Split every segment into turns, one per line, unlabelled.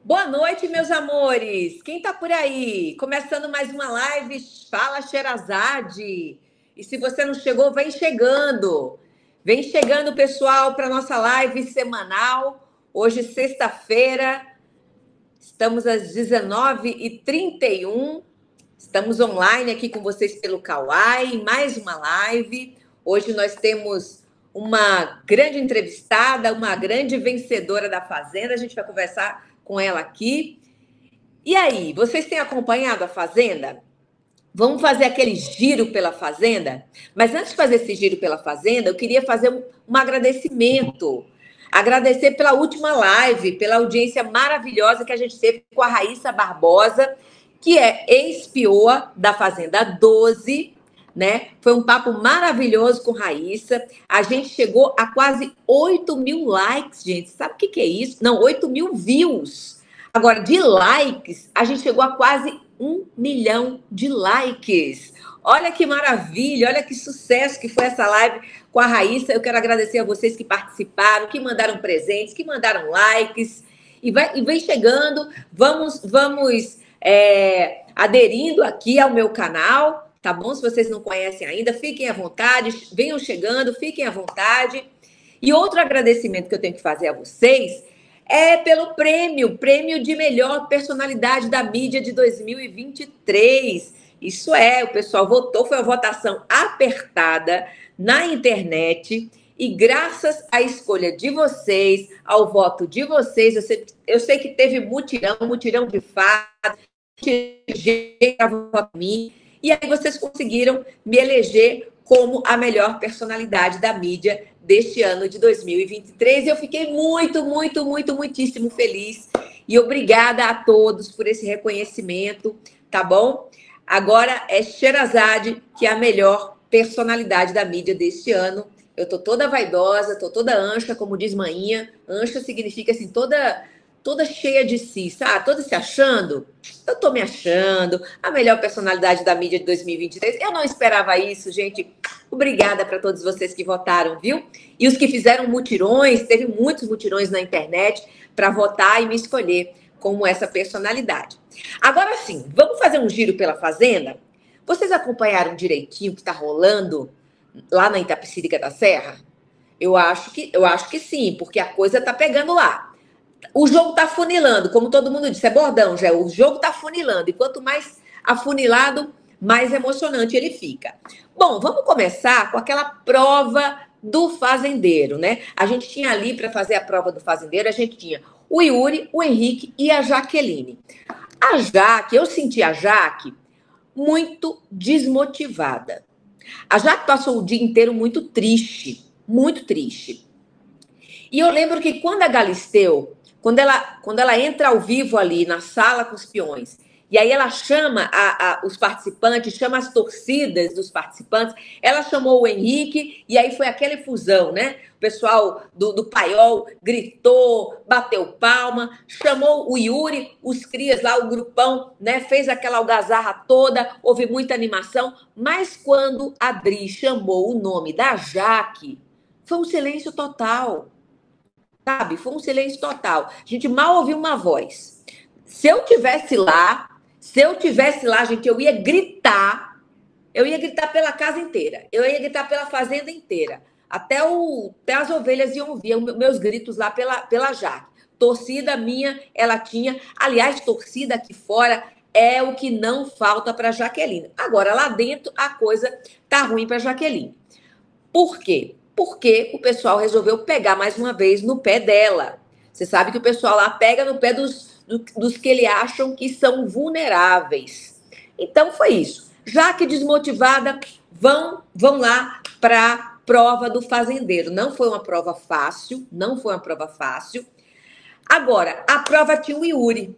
Boa noite, meus amores. Quem tá por aí? Começando mais uma live, Fala Sherazade. E se você não chegou, vem chegando. Vem chegando, pessoal, para nossa live semanal. Hoje, sexta-feira, estamos às 19h31. Estamos online aqui com vocês pelo Kawai, mais uma live. Hoje nós temos uma grande entrevistada, uma grande vencedora da Fazenda. A gente vai conversar com ela aqui. E aí, vocês têm acompanhado a Fazenda? Vamos fazer aquele giro pela Fazenda? Mas antes de fazer esse giro pela Fazenda, eu queria fazer um agradecimento. Agradecer pela última live, pela audiência maravilhosa que a gente teve com a Raíssa Barbosa, que é ex-pioa da Fazenda 12, né? Foi um papo maravilhoso com Raíssa. A gente chegou a quase 8.000 likes, gente. Sabe o que é isso? Não, 8.000 views. Agora, de likes, a gente chegou a quase 1 milhão de likes. Olha que maravilha, olha que sucesso que foi essa live com a Raíssa. Eu quero agradecer a vocês que participaram, que mandaram presentes, que mandaram likes. E vem chegando, vamos aderindo aqui ao meu canal, tá bom? Se vocês não conhecem ainda, fiquem à vontade, venham chegando, fiquem à vontade. E outro agradecimento que eu tenho que fazer a vocês é pelo prêmio de melhor personalidade da mídia de 2023. Isso é, o pessoal votou, foi uma votação apertada na internet. E graças à escolha de vocês, ao voto de vocês, eu sei que teve mutirão de fato, gente para votar em mim, e aí vocês conseguiram me eleger como a melhor personalidade da mídia deste ano de 2023. Eu fiquei muitíssimo feliz. E obrigada a todos por esse reconhecimento, tá bom? Agora é Sherazade, que é a melhor personalidade da mídia deste ano. Eu tô toda vaidosa, tô toda ancha, como diz Maninha. Ancha significa assim, toda cheia de si, sabe? Toda se achando. Eu tô me achando a melhor personalidade da mídia de 2023. Eu não esperava isso, gente. Obrigada para todos vocês que votaram, viu? E os que fizeram mutirões, teve muitos mutirões na internet para votar e me escolher como essa personalidade. Agora sim, vamos fazer um giro pela Fazenda? Vocês acompanharam direitinho o que está rolando lá na Itapecerica da Serra? Eu acho que sim, porque a coisa tá pegando lá. O jogo tá funilando, como todo mundo disse, é bordão, já. O jogo tá funilando, e quanto mais afunilado, mais emocionante ele fica. Bom, vamos começar com aquela prova do fazendeiro, né? A gente tinha ali para fazer a prova do fazendeiro, a gente tinha o Yuri, o Henrique e a Jaqueline. A Jaque, eu senti a Jaque muito desmotivada. A Jaque passou o dia inteiro muito triste, muito triste. E eu lembro que quando a Galisteu, quando ela entra ao vivo ali na sala com os peões, e aí ela chama os participantes, chama as torcidas dos participantes, ela chamou o Henrique, e aí foi aquela efusão, né? O pessoal do Paiol gritou, bateu palma, chamou o Yuri, os crias lá, o grupão, né? Fez aquela algazarra toda, houve muita animação, mas quando a Dri chamou o nome da Jaque, foi um silêncio total. Sabe? Foi um silêncio total. A gente mal ouviu uma voz. Se eu tivesse lá, gente, eu ia gritar. Eu ia gritar pela casa inteira. Eu ia gritar pela fazenda inteira. Até as ovelhas iam ouvir meus gritos lá pela Jaque. Torcida minha, ela tinha. Aliás, torcida aqui fora é o que não falta para Jaqueline. Agora, lá dentro, a coisa tá ruim para Jaqueline. Por quê? Porque o pessoal resolveu pegar mais uma vez no pé dela. Você sabe que o pessoal lá pega no pé dos que ele acham que são vulneráveis. Então foi isso. Já que desmotivada, vão lá para a prova do fazendeiro. Não foi uma prova fácil, não foi uma prova fácil. Agora, a prova tinha o Yuri.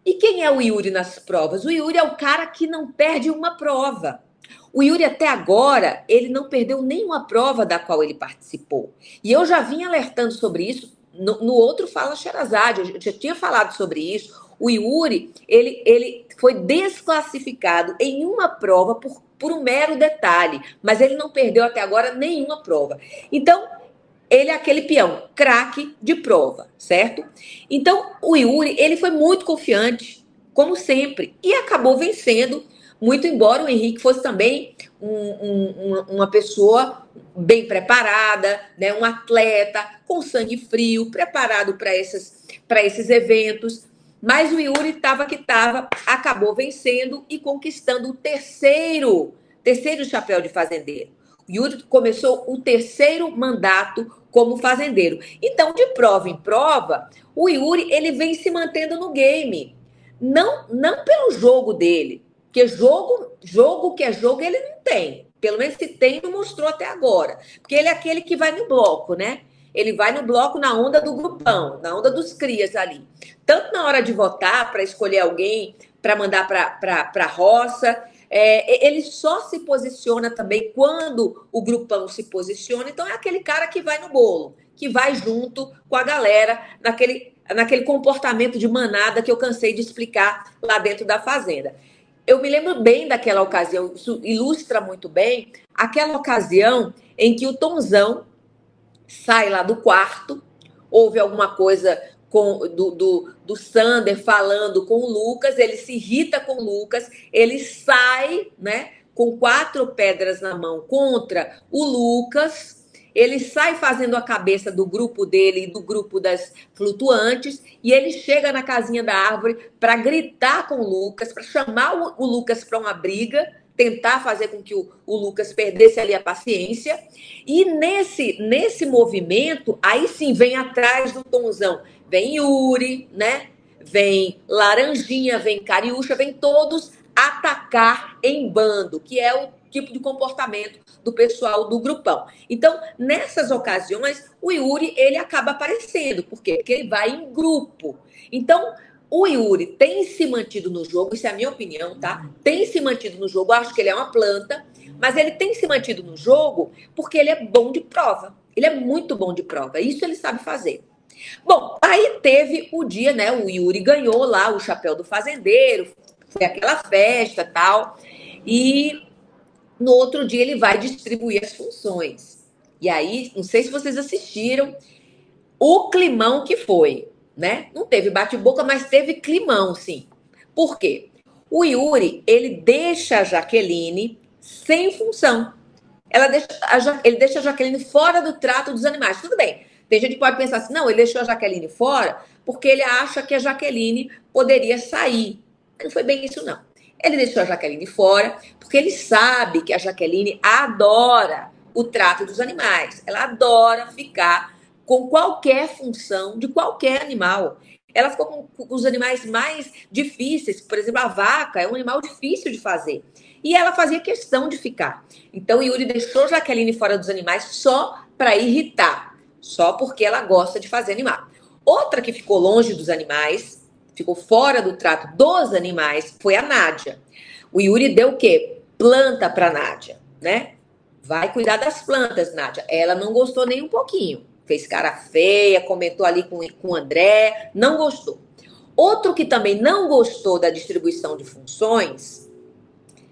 E quem é o Yuri nas provas? O Yuri é o cara que não perde uma prova. O Yuri, até agora, ele não perdeu nenhuma prova da qual ele participou. E eu já vim alertando sobre isso no outro Fala Sherazade, eu já tinha falado sobre isso. O Yuri, ele foi desclassificado em uma prova por um mero detalhe, mas ele não perdeu até agora nenhuma prova. Então, ele é aquele peão, craque de prova, certo? Então, o Yuri, ele foi muito confiante, como sempre, e acabou vencendo, muito embora o Henrique fosse também uma pessoa bem preparada, né? Um atleta com sangue frio, preparado para esses eventos. Mas o Yuri estava que estava, acabou vencendo e conquistando o terceiro chapéu de fazendeiro. O Yuri começou o terceiro mandato como fazendeiro. Então, de prova em prova, o Yuri ele vem se mantendo no game. Não pelo jogo dele, porque jogo que é jogo ele não tem. Pelo menos se tem, não mostrou até agora. Porque ele é aquele que vai no bloco, né? Ele vai no bloco na onda do grupão, na onda dos crias ali. Tanto na hora de votar, para escolher alguém, para mandar para a roça. Ele só se posiciona também quando o grupão se posiciona. Então, é aquele cara que vai no bolo, que vai junto com a galera naquele comportamento de manada que eu cansei de explicar lá dentro da fazenda. Eu me lembro bem daquela ocasião, isso ilustra muito bem aquela ocasião em que o Tonzão sai lá do quarto, houve alguma coisa do Sander falando com o Lucas, ele se irrita com o Lucas, ele sai, né, com 4 pedras na mão contra o Lucas, ele sai fazendo a cabeça do grupo dele e do grupo das flutuantes, e ele chega na casinha da árvore para gritar com o Lucas, para chamar o Lucas para uma briga, tentar fazer com que o Lucas perdesse ali a paciência. E nesse movimento, aí sim vem atrás do Tonzão, vem Yuri, né? Vem Laranjinha, vem Cariúcha, vem todos atacar em bando, que é o tipo de comportamento do pessoal do grupão. Então, nessas ocasiões, o Yuri, ele acaba aparecendo. Por quê? Porque ele vai em grupo. Então, o Yuri tem se mantido no jogo, isso é a minha opinião, tá? Tem se mantido no jogo, eu acho que ele é uma planta, mas ele tem se mantido no jogo porque ele é bom de prova. Ele é muito bom de prova, isso ele sabe fazer. Bom, aí teve o dia, né? O Yuri ganhou lá o chapéu do fazendeiro, foi aquela festa e tal, e no outro dia ele vai distribuir as funções. E aí, não sei se vocês assistiram o climão que foi, né? Não teve bate-boca, mas teve climão, sim. Por quê? O Yuri, ele deixa a Jaqueline sem função. Ele deixa a Jaqueline fora do trato dos animais. Tudo bem. Tem gente que pode pensar assim, não, ele deixou a Jaqueline fora porque ele acha que a Jaqueline poderia sair. Não foi bem isso, não. Ele deixou a Jaqueline fora porque ele sabe que a Jaqueline adora o trato dos animais. Ela adora ficar com qualquer função de qualquer animal. Ela ficou com os animais mais difíceis. Por exemplo, a vaca é um animal difícil de fazer. E ela fazia questão de ficar. Então, Yuri deixou Jaqueline fora dos animais só para irritar. Só porque ela gosta de fazer animal. Outra que ficou longe dos animais, ficou fora do trato dos animais, foi a Nádia. O Yuri deu o quê? Planta para a Nádia, né? Vai cuidar das plantas, Nádia. Ela não gostou nem um pouquinho. Fez cara feia, comentou ali com o André, não gostou. Outro que também não gostou da distribuição de funções,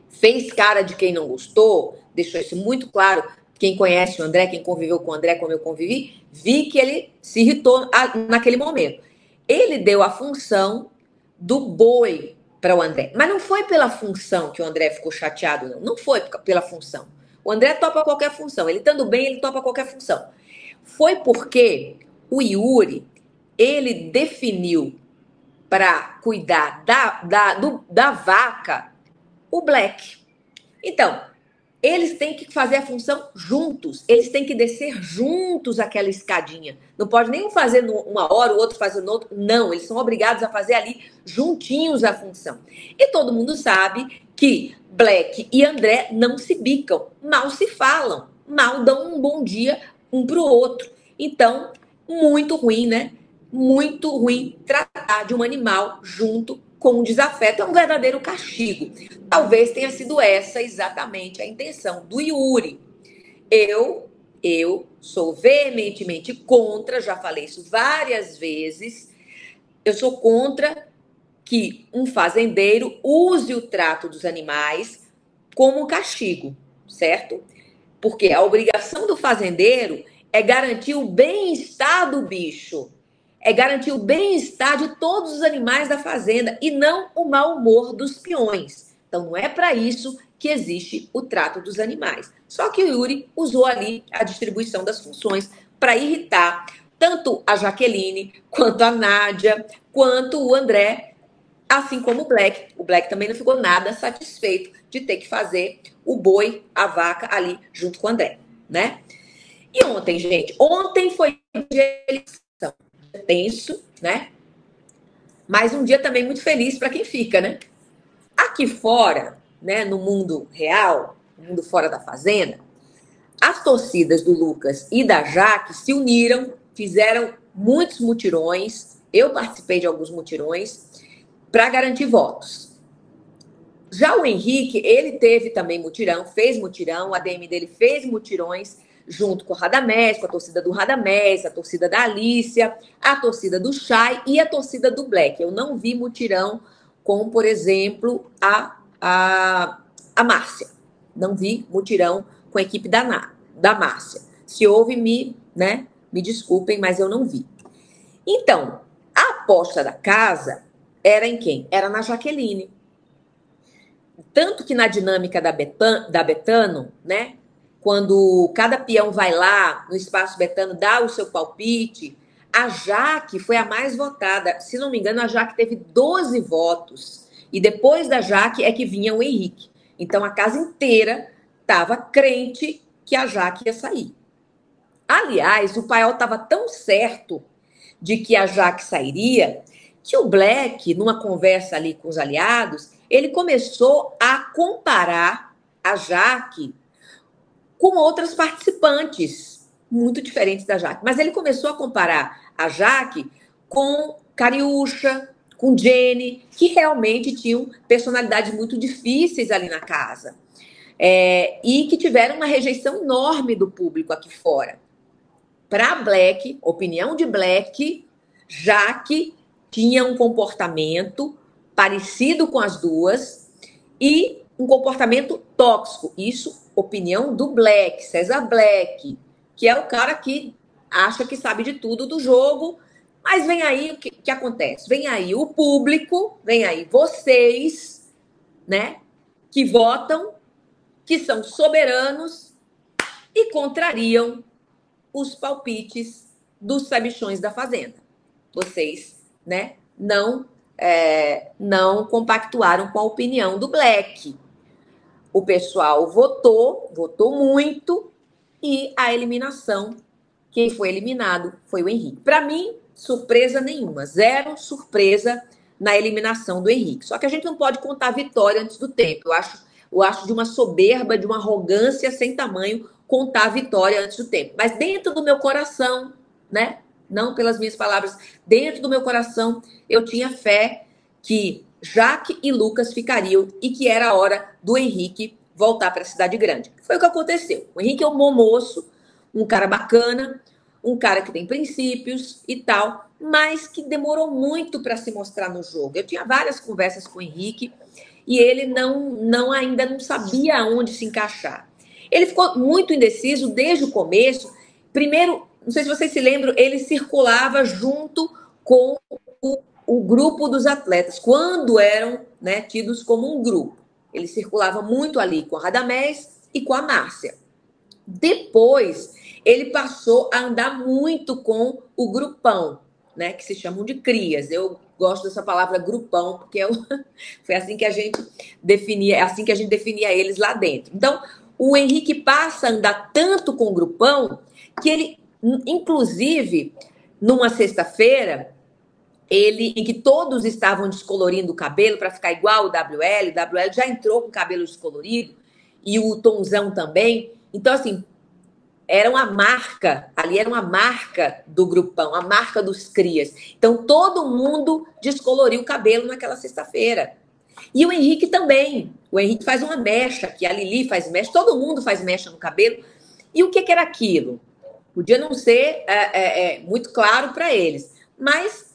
fez cara de quem não gostou, deixou isso muito claro. Quem conhece o André, quem conviveu com o André, como eu convivi, vi que ele se irritou naquele momento. Ele deu a função do boi para o André. Mas não foi pela função que o André ficou chateado, não. Não foi pela função. O André topa qualquer função. Ele estando bem, ele topa qualquer função. Foi porque o Yuri, ele definiu para cuidar da vaca o Black. Então, eles têm que fazer a função juntos. Eles têm que descer juntos aquela escadinha. Não pode nem um fazer uma hora, o outro fazer no outro. Não, eles são obrigados a fazer ali juntinhos a função. E todo mundo sabe que Black e André não se bicam, mal se falam, mal dão um bom dia um para o outro. Então, muito ruim, né? Muito ruim tratar de um animal junto com um desafeto. É um verdadeiro castigo. Talvez tenha sido essa exatamente a intenção do Yuri. Eu sou veementemente contra, já falei isso várias vezes, eu sou contra que um fazendeiro use o trato dos animais como castigo, certo? Porque a obrigação do fazendeiro é garantir o bem-estar do bicho, é garantir o bem-estar de todos os animais da fazenda e não o mau humor dos peões. Então, não é para isso que existe o trato dos animais. Só que o Yuri usou ali a distribuição das funções para irritar tanto a Jaqueline, quanto a Nádia, quanto o André, assim como o Black. O Black também não ficou nada satisfeito de ter que fazer o boi, a vaca ali junto com o André, né? E ontem, gente, ontem foi dia de eleição, tenso, né? Mas um dia também muito feliz para quem fica, né? Aqui fora, né, no mundo real, no mundo fora da fazenda, as torcidas do Lucas e da Jaque se uniram, fizeram muitos mutirões, eu participei de alguns mutirões, para garantir votos. Já o Henrique, ele teve também mutirão, fez mutirão, o ADM dele fez mutirões junto com o Radamés, com a torcida do Radamés, a torcida da Alícia, a torcida do Chay e a torcida do Black. Eu não vi mutirão com, por exemplo, a Márcia. Não vi mutirão com a equipe da Márcia. Se houve, me desculpem, mas eu não vi. Então, a aposta da casa era em quem? Era na Jaqueline. Tanto que na dinâmica da Betano, né? Quando cada peão vai lá no espaço Betano, dá o seu palpite, a Jaque foi a mais votada. Se não me engano, a Jaque teve 12 votos. E depois da Jaque é que vinha o Henrique. Então, a casa inteira estava crente que a Jaque ia sair. Aliás, o Paiol estava tão certo de que a Jaque sairia, que o Black, numa conversa ali com os aliados, ele começou a comparar a Jaque com outras participantes, muito diferentes da Jaque. Mas ele começou a comparar a Jaque com Cariúcha, com Jenny, que realmente tinham personalidades muito difíceis ali na casa. E que tiveram uma rejeição enorme do público aqui fora. Para Black, opinião de Black, Jaque tinha um comportamento parecido com as duas e um comportamento tóxico. Isso, opinião do Black, César Black, que é o cara que acha que sabe de tudo do jogo. Mas vem aí o que acontece? Vem aí o público, vem aí vocês, né, que votam, que são soberanos e contrariam os palpites dos sabichões da fazenda. Vocês, né, não compactuaram com a opinião do Black. O pessoal votou muito e a eliminação, quem foi eliminado foi o Henrique. Para mim, surpresa nenhuma, zero surpresa na eliminação do Henrique. Só que a gente não pode contar a vitória antes do tempo. Eu acho de uma soberba, de uma arrogância sem tamanho contar a vitória antes do tempo. Mas dentro do meu coração, né? Não pelas minhas palavras, dentro do meu coração, eu tinha fé que Jaque e Lucas ficariam e que era a hora do Henrique voltar para a cidade grande. Foi o que aconteceu. O Henrique é um bom moço, um cara bacana, um cara que tem princípios e tal, mas que demorou muito para se mostrar no jogo. Eu tinha várias conversas com o Henrique e ele ainda não sabia onde se encaixar. Ele ficou muito indeciso desde o começo. Primeiro, não sei se vocês se lembram, ele circulava junto com o grupo dos atletas, quando eram, né, tidos como um grupo. Ele circulava muito ali com a Radamés e com a Márcia. Depois, ele passou a andar muito com o grupão, né, que se chamam de crias. Eu gosto dessa palavra grupão, porque foi assim que a gente definia eles lá dentro. Então, o Henrique passa a andar tanto com o grupão que ele, inclusive, numa sexta-feira, em que todos estavam descolorindo o cabelo para ficar igual o WL já entrou com o cabelo descolorido, e o Tonzão também. Então, assim, era uma marca do grupão, a marca dos crias. Então, todo mundo descoloriu o cabelo naquela sexta-feira. E o Henrique também. O Henrique faz uma mecha, que a Lili faz mecha, todo mundo faz mecha no cabelo. E o que era aquilo? Podia não ser muito claro para eles, mas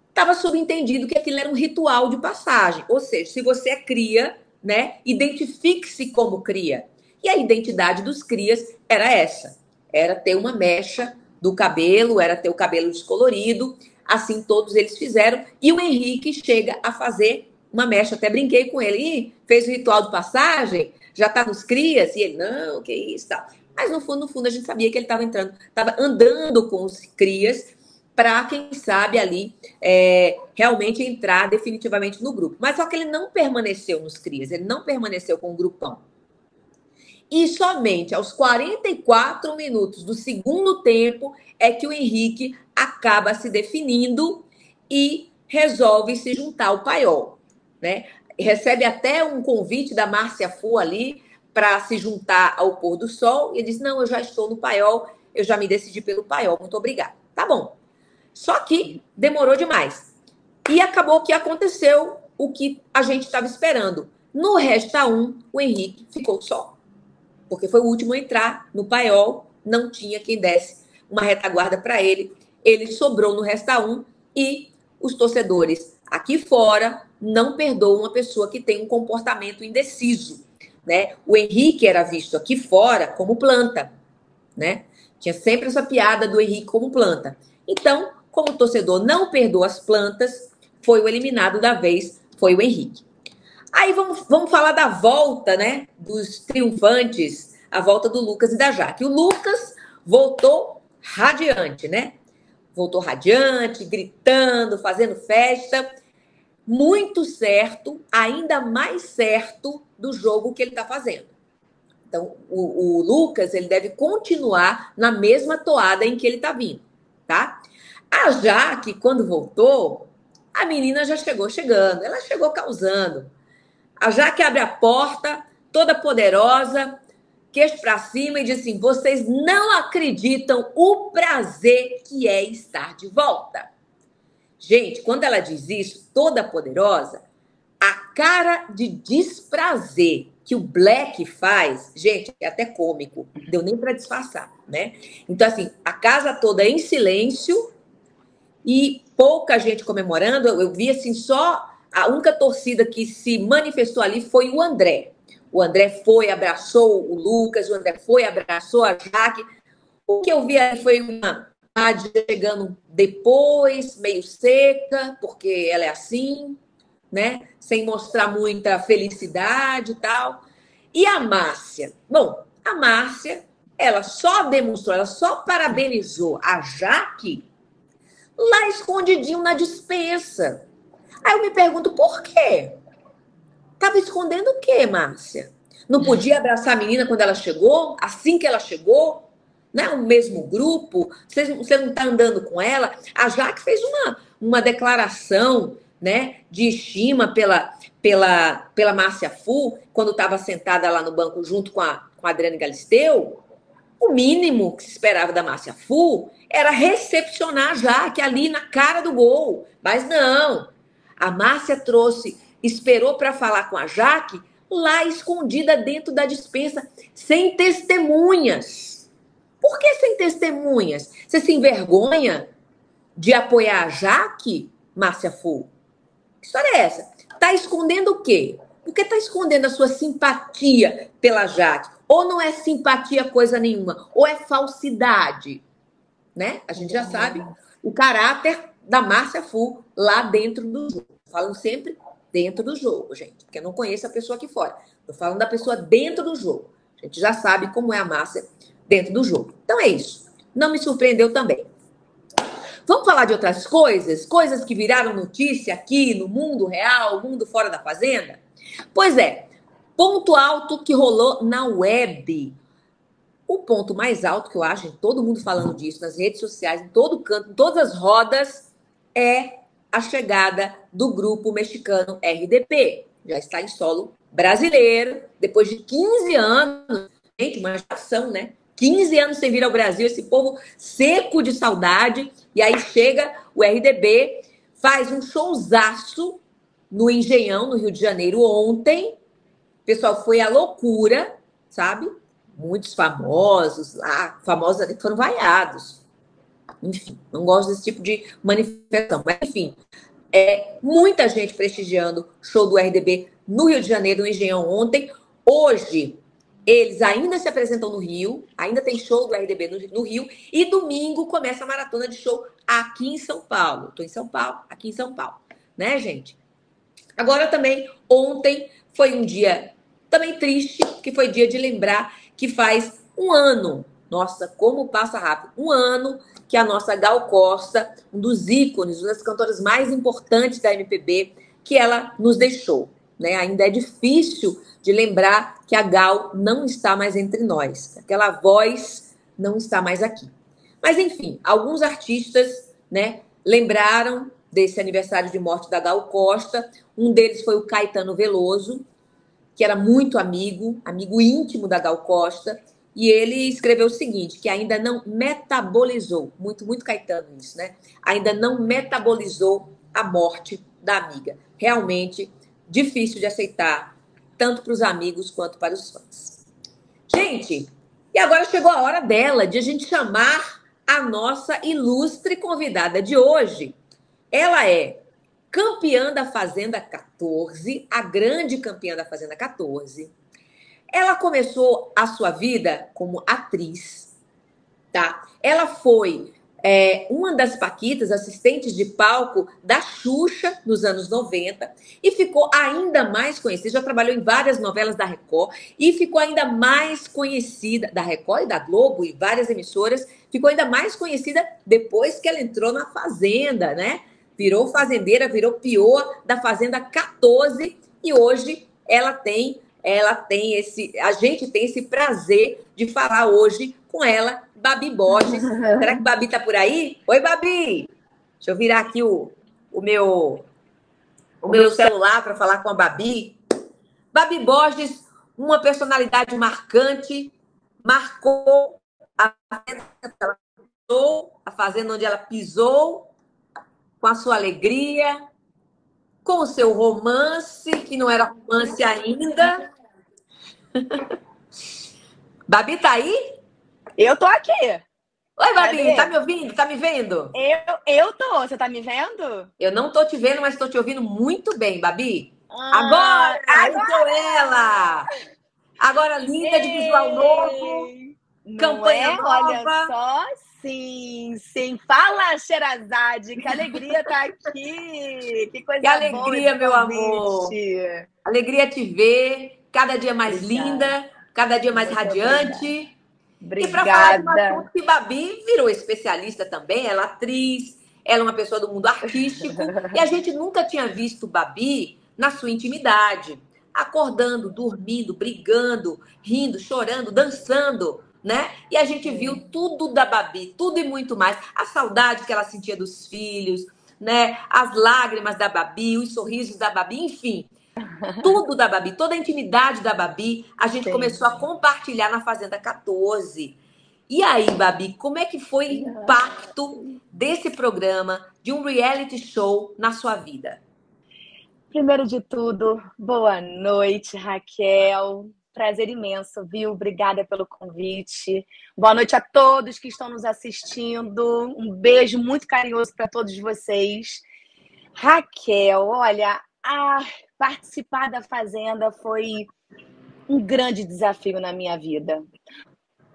estava subentendido que aquilo era um ritual de passagem. Ou seja, se você é cria, né, identifique-se como cria. E a identidade dos crias era essa. era ter uma mecha do cabelo, era ter o cabelo descolorido, assim todos eles fizeram, e o Henrique chega a fazer uma mecha, até brinquei com ele, e fez o ritual de passagem, já tá nos crias, e ele, não, que isso, tal. Mas no fundo, a gente sabia que ele estava andando com os crias, para, quem sabe, ali realmente entrar definitivamente no grupo. Mas só que ele não permaneceu nos crias, ele não permaneceu com o grupão. E somente aos 44 minutos do segundo tempo é que o Henrique acaba se definindo e resolve se juntar ao Paiol, né? Recebe até um convite da Márcia Fu ali para se juntar ao pôr do sol, e ele diz, não, eu já estou no Paiol, eu já me decidi pelo Paiol, muito obrigada. Tá bom. Só que demorou demais. E acabou que aconteceu o que a gente estava esperando. No Resta 1, o Henrique ficou só. Porque foi o último a entrar no Paiol, não tinha quem desse uma retaguarda para ele. Ele sobrou no Resta 1 e os torcedores aqui fora não perdoam uma pessoa que tem um comportamento indeciso, né? O Henrique era visto aqui fora como planta, né? Tinha sempre essa piada do Henrique como planta. Então, como o torcedor não perdoa as plantas, foi o eliminado da vez, foi o Henrique. Aí vamos falar da volta, né? Dos triunfantes, a volta do Lucas e da Jaque. O Lucas voltou radiante, né? Voltou radiante, gritando, fazendo festa. Muito certo, ainda mais certo do jogo que ele está fazendo. Então, o Lucas, ele deve continuar na mesma toada em que ele está vindo, tá? A Jaque, quando voltou, a menina já chegou chegando, ela chegou causando. A Jaque abre a porta, toda poderosa, queixo para cima e diz assim, vocês não acreditam o prazer que é estar de volta. Gente, quando ela diz isso, toda poderosa, a cara de desprazer que o Black faz, gente, é até cômico, não deu nem para disfarçar, né? Então, assim, a casa toda em silêncio e pouca gente comemorando. Eu vi, assim, só a única torcida que se manifestou ali foi o André. O André foi, abraçou o Lucas, o André foi, abraçou a Jaque. O que eu vi ali foi uma chegando depois, meio seca, porque ela é assim, né? Sem mostrar muita felicidade e tal. E a Márcia? Bom, a Márcia, ela só demonstrou, ela só parabenizou a Jaque lá escondidinho na despensa. Aí eu me pergunto, por quê? Tava escondendo o quê, Márcia? Não podia abraçar a menina quando ela chegou? Assim que ela chegou? Né? O mesmo grupo? Você não está andando com ela? A Jaque fez uma declaração, né, de estima pela Márcia Fu, quando estava sentada lá no banco junto com a Adriane Galisteu. O mínimo que se esperava da Márcia Fu era recepcionar a Jaque ali na cara do gol. Mas não. A Márcia esperou para falar com a Jaque lá escondida dentro da despensa, sem testemunhas. Por que sem testemunhas? Você se envergonha de apoiar a Jaque, Márcia Fu? Que história é essa? Tá escondendo o quê? Por que tá escondendo a sua simpatia pela Jaque? Ou não é simpatia coisa nenhuma, ou é falsidade, né? A gente já sabe o caráter da Márcia Fu lá dentro do jogo. Falam sempre dentro do jogo, gente, porque eu não conheço a pessoa aqui fora. Estou falando da pessoa dentro do jogo. A gente já sabe como é a Márcia dentro do jogo. Então é isso. Não me surpreendeu também. Vamos falar de outras coisas? Coisas que viraram notícia aqui no mundo real, mundo fora da fazenda? Pois é, ponto alto que rolou na web. O ponto mais alto que eu acho, todo mundo falando disso nas redes sociais, em todo canto, em todas as rodas, é a chegada do grupo mexicano RDP. Já está em solo brasileiro, depois de 15 anos. Gente, uma geração, né? 15 anos sem vir ao Brasil, esse povo seco de saudade. E aí chega o RDB, faz um showzaço no Engenhão, no Rio de Janeiro, ontem. O pessoal foi à loucura, sabe? Muitos famosos lá, famosos ali que foram vaiados. Enfim, não gosto desse tipo de manifestação. Mas, enfim, muita gente prestigiando o show do RDB no Rio de Janeiro, no Engenhão ontem. Hoje, Eles ainda se apresentam no Rio, ainda tem show do RDB no Rio, e domingo começa a maratona de show aqui em São Paulo. Estou em São Paulo, aqui em São Paulo, né, gente? Agora também, ontem foi um dia também triste, que foi dia de lembrar que faz um ano, nossa, como passa rápido, um ano que a nossa Gal Costa, um dos ícones, uma das cantoras mais importantes da MPB, que ela nos deixou, né? Ainda é difícil de lembrar que a Gal não está mais entre nós, aquela voz não está mais aqui. Mas enfim, alguns artistas, né, lembraram desse aniversário de morte da Gal Costa. Um deles foi o Caetano Veloso, que era muito amigo íntimo da Gal Costa, e ele escreveu o seguinte, que ainda não metabolizou, muito Caetano isso, né? Ainda não metabolizou a morte da amiga. Realmente difícil de aceitar, tanto para os amigos quanto para os fãs. Gente, e agora chegou a hora dela, de a gente chamar a nossa ilustre convidada de hoje. Ela é campeã da Fazenda 14, a grande campeã da Fazenda 14. Ela começou a sua vida como atriz, tá? Ela foi uma das paquitas, assistentes de palco da Xuxa nos anos 90 e ficou ainda mais conhecida, já trabalhou em várias novelas da Record e ficou ainda mais conhecida, da Record e da Globo e várias emissoras, ficou ainda mais conhecida depois que ela entrou na Fazenda, né? Virou fazendeira, virou pior da Fazenda 14 e hoje ela tem a gente tem esse prazer de falar hoje com ela, Babi Borges. Será que Babi tá por aí? Oi, Babi! Deixa eu virar aqui o meu celular para falar com a Babi. Babi Borges, uma personalidade marcante, marcou a fazenda onde ela pisou, com a sua alegria, com o seu romance, que não era romance ainda. Babi, tá aí?
Eu tô aqui.
Oi, Babi, tá me ouvindo? Tá me vendo?
Eu tô. Você tá me vendo?
Eu não tô te vendo, mas tô te ouvindo muito bem, Babi. Agora! Sou ela! Agora, linda, de visual novo, campanha nova.
Olha só, sim. Fala, Sherazade, que alegria tá aqui. Que coisa boa.
Que alegria, meu amor. Alegria te ver, cada dia mais linda, cada dia mais radiante.
Obrigada.
E para falar de uma assunto que Babi virou especialista também, ela é atriz, ela é uma pessoa do mundo artístico, e a gente nunca tinha visto Babi na sua intimidade, acordando, dormindo, brigando, rindo, chorando, dançando, né? E a gente viu tudo da Babi, tudo e muito mais. A saudade que ela sentia dos filhos, né? As lágrimas da Babi, os sorrisos da Babi, enfim. Tudo da Babi, toda a intimidade da Babi, a gente começou a compartilhar na Fazenda 14. E aí, Babi, como é que foi o impacto desse programa, de um reality show na sua vida?
Primeiro de tudo, boa noite, Raquel. Prazer imenso, viu? Obrigada pelo convite. Boa noite a todos que estão nos assistindo. Um beijo muito carinhoso para todos vocês. Raquel, olha, participar da Fazenda foi um grande desafio na minha vida.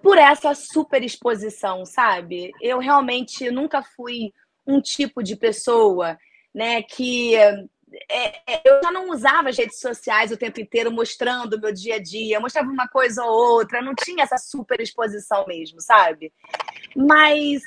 Por essa super exposição, sabe? Eu realmente nunca fui um tipo de pessoa, né, que eu já não usava as redes sociais o tempo inteiro mostrando o meu dia a dia, mostrava uma coisa ou outra, não tinha essa super exposição mesmo, sabe? Mas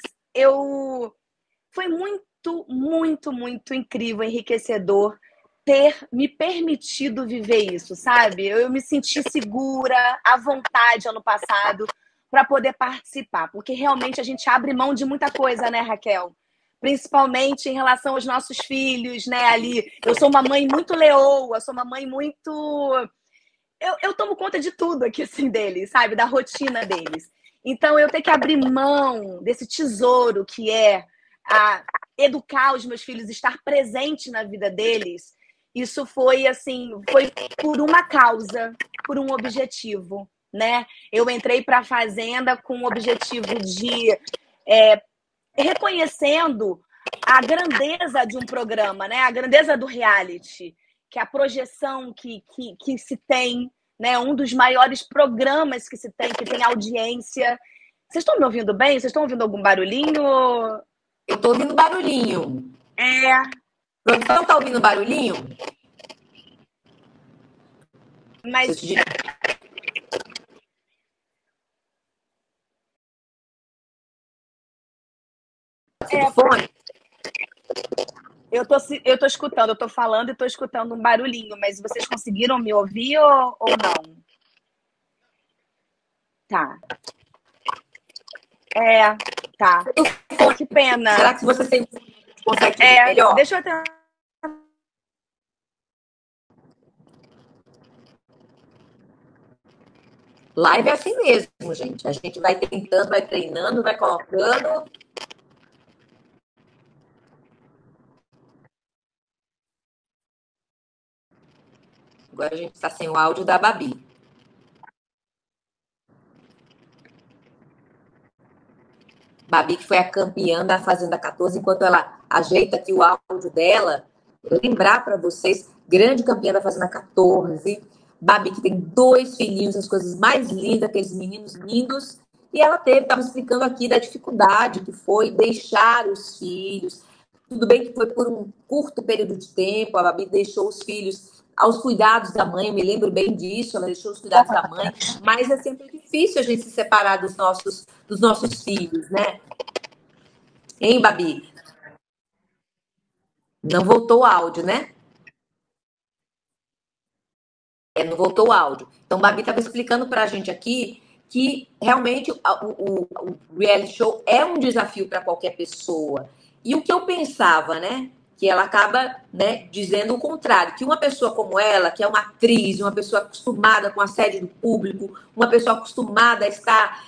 foi muito incrível, enriquecedor ter me permitido viver isso, sabe? Eu me senti segura, à vontade ano passado para poder participar, porque realmente a gente abre mão de muita coisa, né, Raquel? Principalmente em relação aos nossos filhos, né? Ali, eu sou uma mãe muito leoa, sou uma mãe muito... Eu tomo conta de tudo aqui, assim, deles, sabe? Da rotina deles. Então, eu tenho que abrir mão desse tesouro que é educar os meus filhos, estar presente na vida deles. Isso foi, assim, foi por uma causa, por um objetivo, né? Eu entrei para a Fazenda com o objetivo de... reconhecendo a grandeza de um programa, né? A grandeza do reality, que a projeção que se tem, né? Um dos maiores programas que se tem, que tem audiência. Vocês estão me ouvindo bem? Vocês estão ouvindo algum barulhinho?
Eu tô ouvindo barulhinho.
É,
Produção, tá ouvindo barulhinho?
mas
Você do fone?
eu tô escutando, eu tô falando e tô escutando um barulhinho, mas vocês conseguiram me ouvir ou não? Tá. Tá. Que pena.
Será que você consegue ver melhor?
Deixa eu tentar.
Live é assim mesmo, gente. A gente vai tentando, vai treinando, vai colocando. Agora a gente está sem o áudio da Babi. Babi, que foi a campeã da Fazenda 14, enquanto ela ajeita aqui o áudio dela, eu lembrar para vocês, grande campeã da Fazenda 14, Babi, que tem 2 filhinhos, as coisas mais lindas, aqueles meninos lindos, e ela estava explicando aqui da dificuldade que foi deixar os filhos. Tudo bem que foi por um curto período de tempo, a Babi deixou os filhos aos cuidados da mãe, eu me lembro bem disso, ela deixou os cuidados da mãe, mas é sempre difícil a gente se separar dos nossos filhos, né? Hein, Babi? Não voltou o áudio, né? Não voltou o áudio. Então, Babi estava explicando para a gente aqui que realmente o reality show é um desafio para qualquer pessoa. E o que eu pensava, né? Que ela acaba, né, dizendo o contrário, que uma pessoa como ela, que é uma atriz, uma pessoa acostumada com a sede do público, uma pessoa acostumada a estar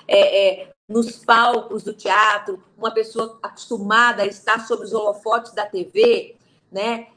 nos palcos do teatro, uma pessoa acostumada a estar sob os holofotes da TV, né?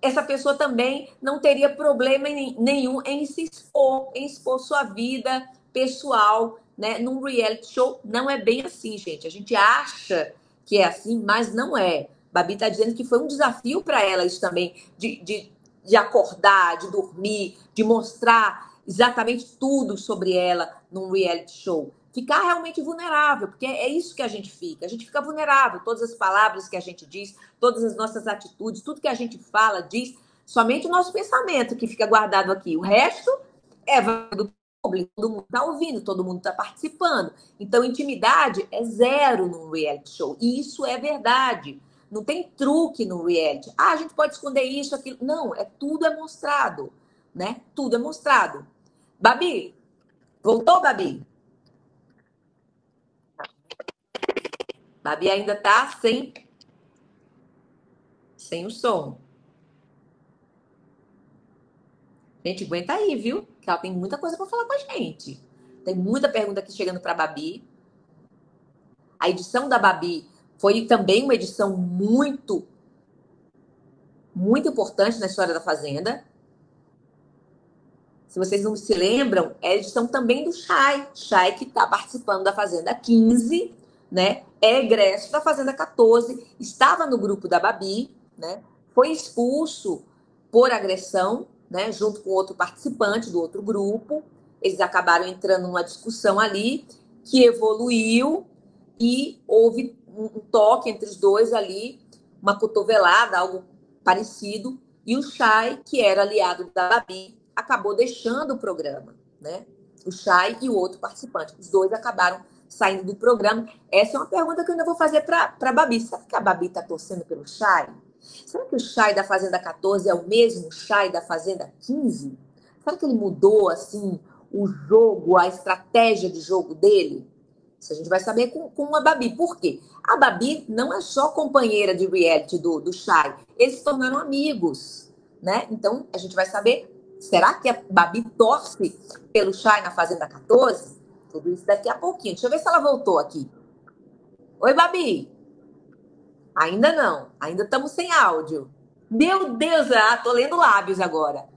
Essa pessoa também não teria problema nenhum em se expor, em expor sua vida pessoal, né? Num reality show não é bem assim, gente. A gente acha que é assim, mas não é. Babi está dizendo que foi um desafio para ela isso também, de acordar, de dormir, de mostrar exatamente tudo sobre ela num reality show. Ficar realmente vulnerável, porque é isso que a gente fica. A gente fica vulnerável. Todas as palavras que a gente diz, todas as nossas atitudes, tudo que a gente fala, diz, somente o nosso pensamento que fica guardado aqui. O resto é do público, todo mundo está ouvindo, todo mundo está participando. Então, intimidade é zero no reality show. E isso é verdade. Não tem truque no reality. Ah, a gente pode esconder isso, aquilo. Não, tudo é mostrado, né? Tudo é mostrado. Babi, voltou, Babi? Babi ainda tá sem o som. Gente, aguenta aí, viu? Que ela tem muita coisa para falar com a gente. Tem muita pergunta aqui chegando para Babi. A edição da Babi foi também uma edição muito, muito importante na história da Fazenda. Se vocês não se lembram, é a edição também do Chay. Chay, que está participando da Fazenda 15, né? É egresso da Fazenda 14, estava no grupo da Babi, né? Foi expulso por agressão, né? Junto com outro participante do outro grupo. Eles acabaram entrando numa discussão ali que evoluiu e houve um toque entre os dois ali, uma cotovelada, algo parecido. E o Chay, que era aliado da Babi, acabou deixando o programa, né? O Chay e o outro participante. Os dois acabaram saindo do programa. Essa é uma pergunta que eu ainda vou fazer para a Babi. Será que a Babi está torcendo pelo Chay? Será que o Chay da Fazenda 14 é o mesmo Chay da Fazenda 15? Será que ele mudou, assim, o jogo, a estratégia de jogo dele? Isso a gente vai saber com a Babi. Por quê? A Babi não é só companheira de reality do Chay. Eles se tornaram amigos, né? Então, a gente vai saber, será que a Babi torce pelo Chay na Fazenda 14? Tudo isso daqui a pouquinho. Deixa eu ver se ela voltou aqui. Oi, Babi. Ainda não. Ainda estamos sem áudio. Meu Deus, tô lendo lábios agora.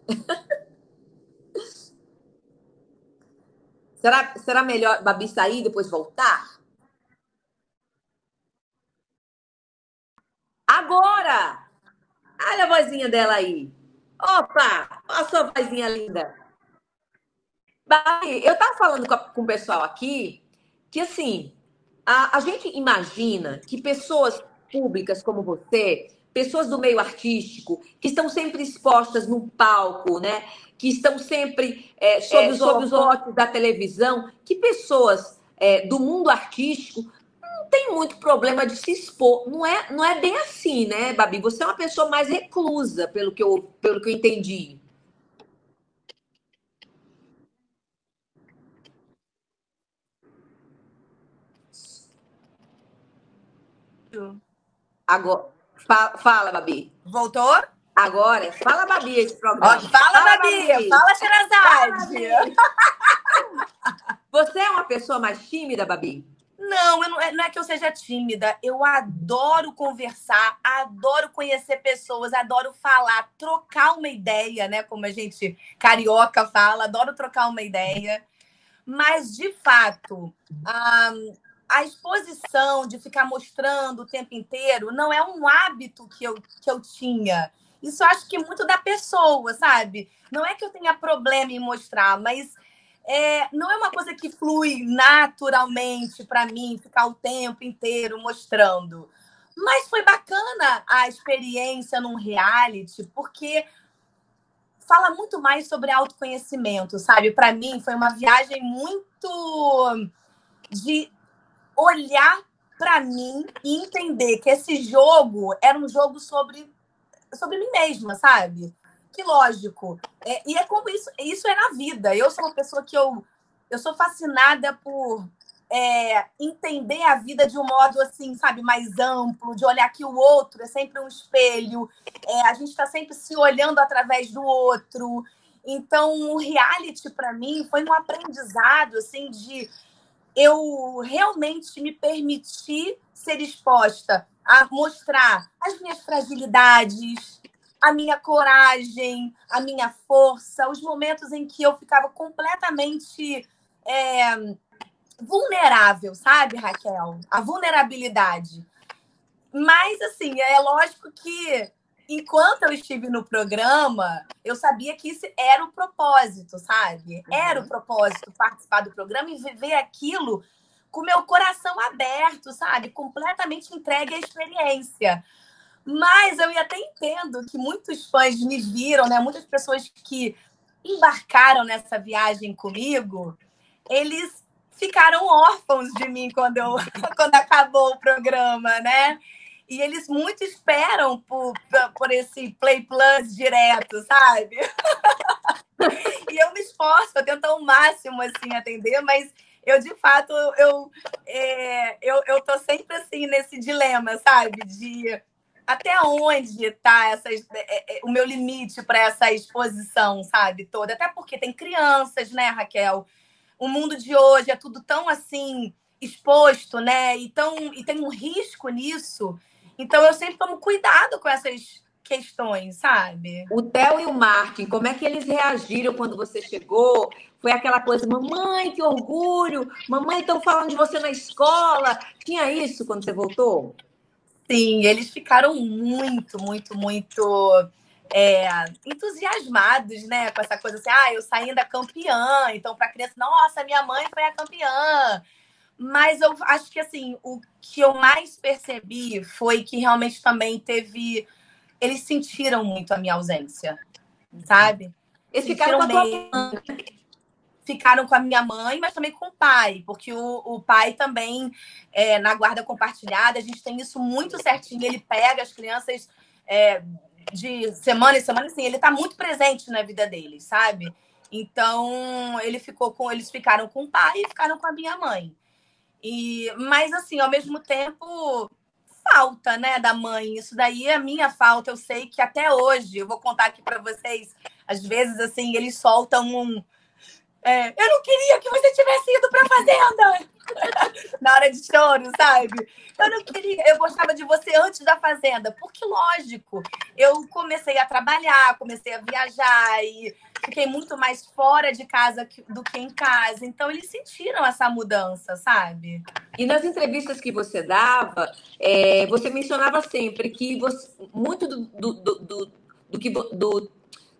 Será melhor Babi sair e depois voltar? Agora! Olha a vozinha dela aí. Opa! Olha a sua vozinha linda. Babi, eu estava falando com o pessoal aqui que, assim, a gente imagina que pessoas públicas como você, pessoas do meio artístico, que estão sempre expostas no palco, né? Que estão sempre sob os holofotes da televisão, que pessoas do mundo artístico não tem muito problema de se expor. Não é bem assim, né, Babi? Você é uma pessoa mais reclusa, pelo que eu entendi. Agora, fala, Babi.
Voltou?
Agora, fala, Babi, esse programa.
Ó, fala, Babi! Fala, Sherazade!
Você é uma pessoa mais tímida, Babi?
Não, não é que eu seja tímida. Eu adoro conversar, adoro conhecer pessoas, adoro falar, trocar uma ideia, né? Como a gente carioca fala, adoro trocar uma ideia. Mas, de fato, a exposição de ficar mostrando o tempo inteiro não é um hábito que eu tinha. Isso eu acho que é muito da pessoa, sabe? Não é que eu tenha problema em mostrar, mas não é uma coisa que flui naturalmente para mim, ficar o tempo inteiro mostrando. Mas foi bacana a experiência num reality, porque fala muito mais sobre autoconhecimento, sabe? Para mim, foi uma viagem muito de olhar para mim e entender que esse jogo era um jogo sobre mim mesma, sabe? Que lógico. E é como isso é na vida. Eu sou uma pessoa que eu sou fascinada por entender a vida de um modo assim, sabe, mais amplo, de olhar que o outro é sempre um espelho, a gente está sempre se olhando através do outro. Então, o reality, para mim, foi um aprendizado assim, de eu realmente me permitir ser exposta a mostrar as minhas fragilidades, a minha coragem, a minha força, os momentos em que eu ficava completamente vulnerável, sabe, Raquel? A vulnerabilidade. Mas, assim, é lógico que enquanto eu estive no programa, eu sabia que isso era o propósito, sabe? Era o propósito participar do programa e viver aquilo com meu coração aberto, sabe? Completamente entregue à experiência. Mas eu até entendo que muitos fãs me viram, né? Muitas pessoas que embarcaram nessa viagem comigo, eles ficaram órfãos de mim quando acabou o programa, né? E eles muito esperam por esse Play Plus direto, sabe? E eu me esforço, eu tento ao máximo, assim, atender, mas eu, de fato, eu tô sempre, assim, nesse dilema, sabe? De até onde está o meu limite para essa exposição, sabe? Toda. Até porque tem crianças, né, Raquel? O mundo de hoje é tudo tão, assim, exposto, né? E tem um risco nisso. Então, eu sempre tomo cuidado com essas questões, sabe?
O Theo e o Martin, como é que eles reagiram quando você chegou? Foi aquela coisa, mamãe, que orgulho! Mamãe, estão falando de você na escola. Tinha isso quando você voltou?
Sim, eles ficaram muito, muito, muito entusiasmados, né? Com essa coisa assim, eu saí da campeã. Então, para a criança, nossa, minha mãe foi a campeã. Mas eu acho que, assim, o que eu mais percebi foi que realmente também teve... Eles sentiram muito a minha ausência, sabe?
Eles ficaram com a tua mãe.
Ficaram com a minha mãe, mas também com o pai, porque o pai também, na guarda compartilhada, a gente tem isso muito certinho. Ele pega as crianças de semana em semana, assim, ele está muito presente na vida deles, sabe? Então, eles ficaram com o pai e ficaram com a minha mãe. Mas, assim, ao mesmo tempo, falta, né, da mãe. Isso daí é a minha falta. Eu sei que até hoje, eu vou contar aqui para vocês, às vezes, assim, eles soltam eu não queria que você tivesse ido para a fazenda na hora de choro, sabe? Eu não queria, eu gostava de você antes da fazenda, porque, lógico, eu comecei a trabalhar, comecei a viajar e fiquei muito mais fora de casa do que em casa. Então, eles sentiram essa mudança, sabe?
E nas entrevistas que você dava, você mencionava sempre que muito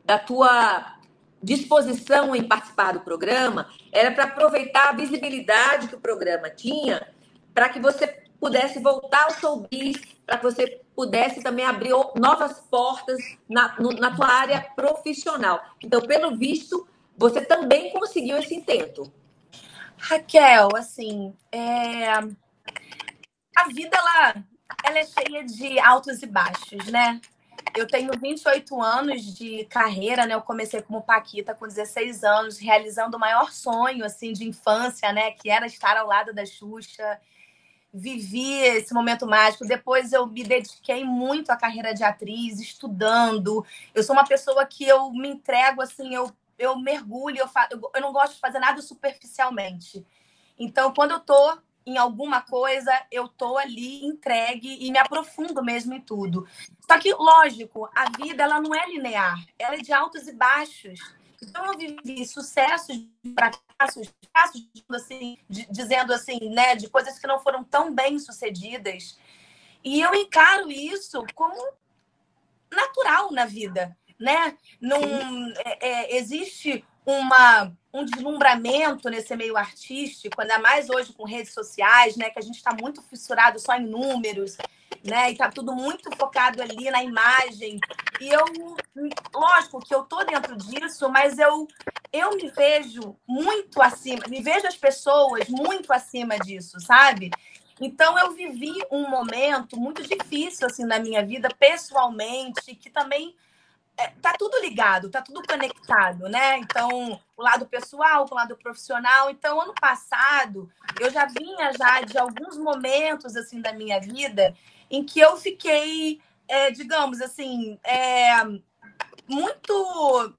da tua disposição em participar do programa era para aproveitar a visibilidade que o programa tinha, para que você pudesse voltar ao showbiz, para que você pudesse também abrir novas portas na tua área profissional. Então, pelo visto, você também conseguiu esse intento.
Raquel, assim, a vida ela é cheia de altos e baixos, né? Eu tenho 28 anos de carreira, né? Eu comecei como paquita com 16 anos, realizando o maior sonho, assim, de infância, né? Que era estar ao lado da Xuxa. Vivi esse momento mágico. Depois eu me dediquei muito à carreira de atriz, estudando. Eu sou uma pessoa que eu me entrego, assim, eu mergulho, eu não gosto de fazer nada superficialmente. Então, quando eu tô em alguma coisa, eu tô ali entregue e me aprofundo mesmo em tudo. Só que, lógico, a vida ela não é linear, ela é de altos e baixos. Então, eu vivi sucessos, fracassos, assim, dizendo assim, né, de coisas que não foram tão bem sucedidas. E eu encaro isso como natural na vida, né? Não existe um deslumbramento nesse meio artístico, ainda mais hoje com redes sociais, né? Que a gente está muito fissurado só em números, né? E tá tudo muito focado ali na imagem. E eu, lógico que eu tô dentro disso, mas eu me vejo muito acima, me vejo as pessoas muito acima disso, sabe? Então, eu vivi um momento muito difícil, assim, na minha vida, pessoalmente, que também tá tudo ligado, tá tudo conectado, né? Então, o lado pessoal com o lado profissional. Então, ano passado, eu já vinha de alguns momentos, assim, da minha vida em que eu fiquei, digamos assim, muito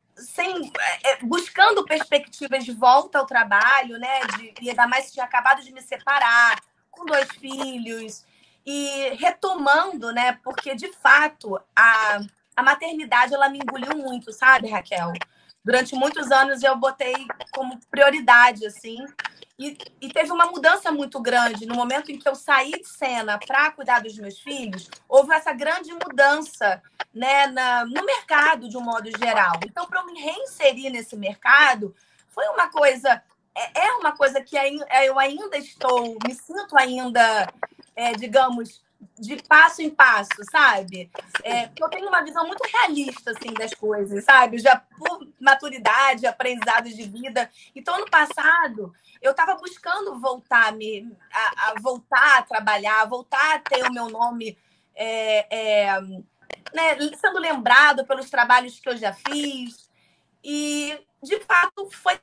buscando perspectivas de volta ao trabalho, né? E ainda mais que tinha acabado de me separar, com 2 filhos, e retomando, né? Porque, de fato, a maternidade, ela me engoliu muito, sabe, Raquel? Durante muitos anos eu botei como prioridade, assim, e teve uma mudança muito grande. No momento em que eu saí de cena para cuidar dos meus filhos, houve essa grande mudança, né, no mercado, de um modo geral. Então, para eu me reinserir nesse mercado, foi uma coisa... É uma coisa que eu ainda me sinto ainda, digamos, de passo em passo, sabe? Eu tenho uma visão muito realista, assim, das coisas, sabe? Já por maturidade, aprendizado de vida. Então, ano passado, eu estava buscando voltar voltar a trabalhar, voltar a ter o meu nome, né, sendo lembrado pelos trabalhos que eu já fiz. E, de fato, foi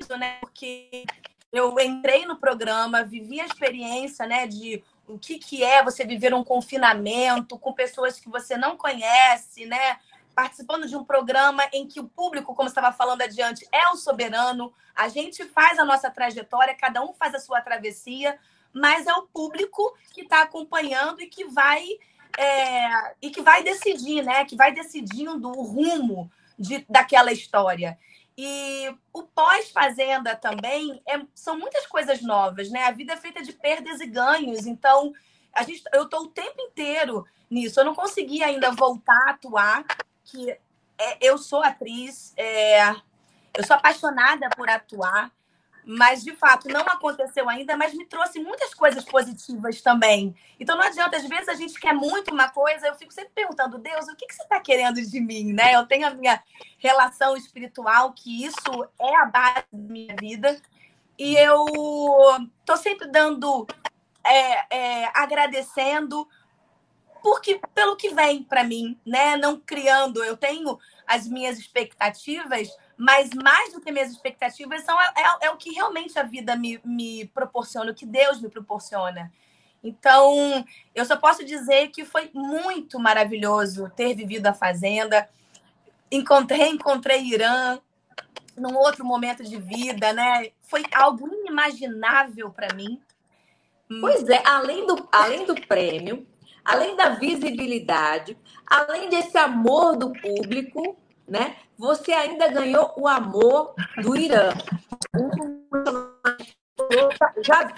isso, né? Porque eu entrei no programa, vivi a experiência, né, de o que é você viver um confinamento com pessoas que você não conhece, né? Participando de um programa em que o público, como você estava falando adiante, é o soberano. A gente faz a nossa trajetória, cada um faz a sua travessia, mas é o público que está acompanhando e que vai decidir, né? Que vai decidindo o rumo daquela história. E o pós-fazenda também são muitas coisas novas, né? A vida é feita de perdas e ganhos. Então, eu estou o tempo inteiro nisso. Eu não consegui ainda voltar a atuar, que eu sou atriz, eu sou apaixonada por atuar, mas, de fato, não aconteceu ainda, mas me trouxe muitas coisas positivas também. Então, não adianta, às vezes a gente quer muito uma coisa, eu fico sempre perguntando, Deus, o que você está querendo de mim, né? Eu tenho a minha relação espiritual, que isso é a base da minha vida, e eu estou sempre agradecendo pelo que vem para mim, né? Não criando, eu tenho as minhas expectativas, mas mais do que minhas expectativas é o que realmente a vida me proporciona, o que Deus me proporciona. Então, eu só posso dizer que foi muito maravilhoso ter vivido a Fazenda. Encontrei Irã num outro momento de vida, né? Foi algo inimaginável para mim.
Pois é, além do prêmio, além da visibilidade, além desse amor do público, né? Você ainda ganhou o amor do Irã.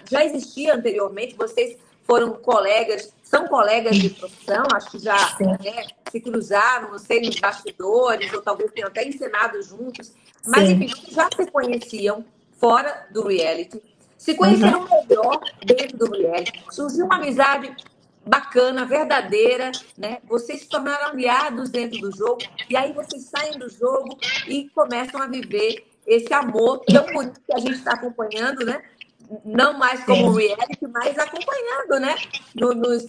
Já existia anteriormente, vocês foram colegas, são colegas de profissão, acho que já, né, se cruzaram, não sei, nos bastidores, ou talvez tenham até encenado juntos. Mas, enfim, já se conheciam fora do reality, se conheceram melhor dentro do reality, surgiu uma amizade bacana, verdadeira, né? Vocês se tornaram aliados dentro do jogo, e aí vocês saem do jogo e começam a viver esse amor tão bonito que a gente está acompanhando, né? Não mais como reality, mas acompanhando, né? Nos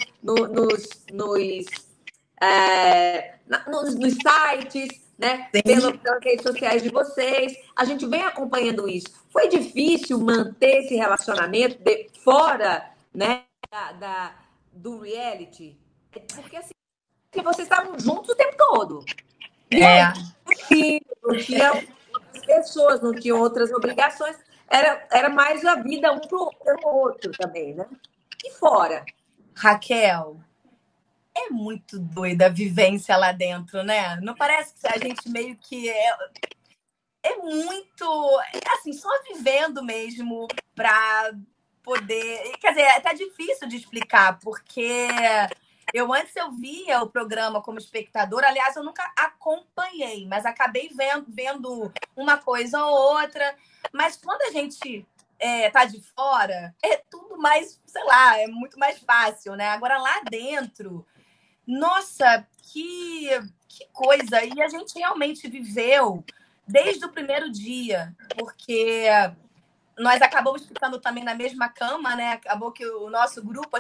sites, né? Pelas redes sociais de vocês. A gente vem acompanhando isso. Foi difícil manter esse relacionamento fora, né, do reality? Porque assim, vocês estavam juntos o tempo todo. Não tinha outras pessoas, não tinham outras obrigações. Era mais a vida um pelo outro também, né? E fora?
Raquel, é muito doida a vivência lá dentro, né? Não parece que a gente meio que é muito, assim, só vivendo mesmo para poder... Quer dizer, é até difícil de explicar, porque antes eu via o programa como espectadora, aliás, eu nunca acompanhei, mas acabei vendo uma coisa ou outra. Mas quando a gente tá de fora, é tudo mais, sei lá, é muito mais fácil, né? Agora lá dentro, nossa, que coisa! E a gente realmente viveu desde o primeiro dia, porque nós acabamos ficando também na mesma cama, né? Acabou que o nosso grupo,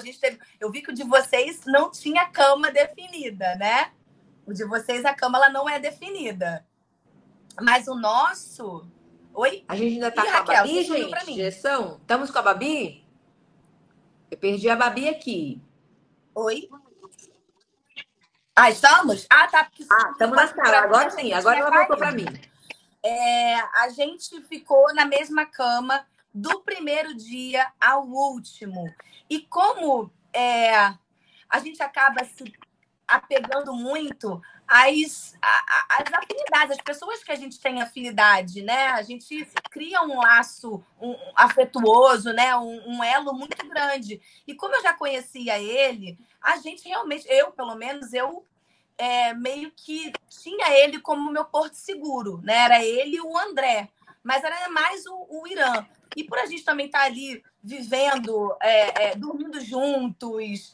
eu vi que o de vocês não tinha cama definida, né? O de vocês, a cama ela não é definida. Mas o nosso... Oi?
A gente ainda tá com a Babi, gente? Gestão? Estamos com a Babi? Eu perdi a Babi aqui.
Oi? Estamos? Tá.
Estamos na sala. Agora sim, agora ela voltou para mim.
A gente ficou na mesma cama do primeiro dia ao último. E como a gente acaba se apegando muito às afinidades, as pessoas que a gente tem afinidade, né? A gente cria um laço afetuoso, né? Um elo muito grande. E como eu já conhecia ele, a gente realmente, pelo menos, meio que tinha ele como meu porto seguro, né? Era ele e o André, mas era mais o Irã. E por a gente também estar ali vivendo, dormindo juntos,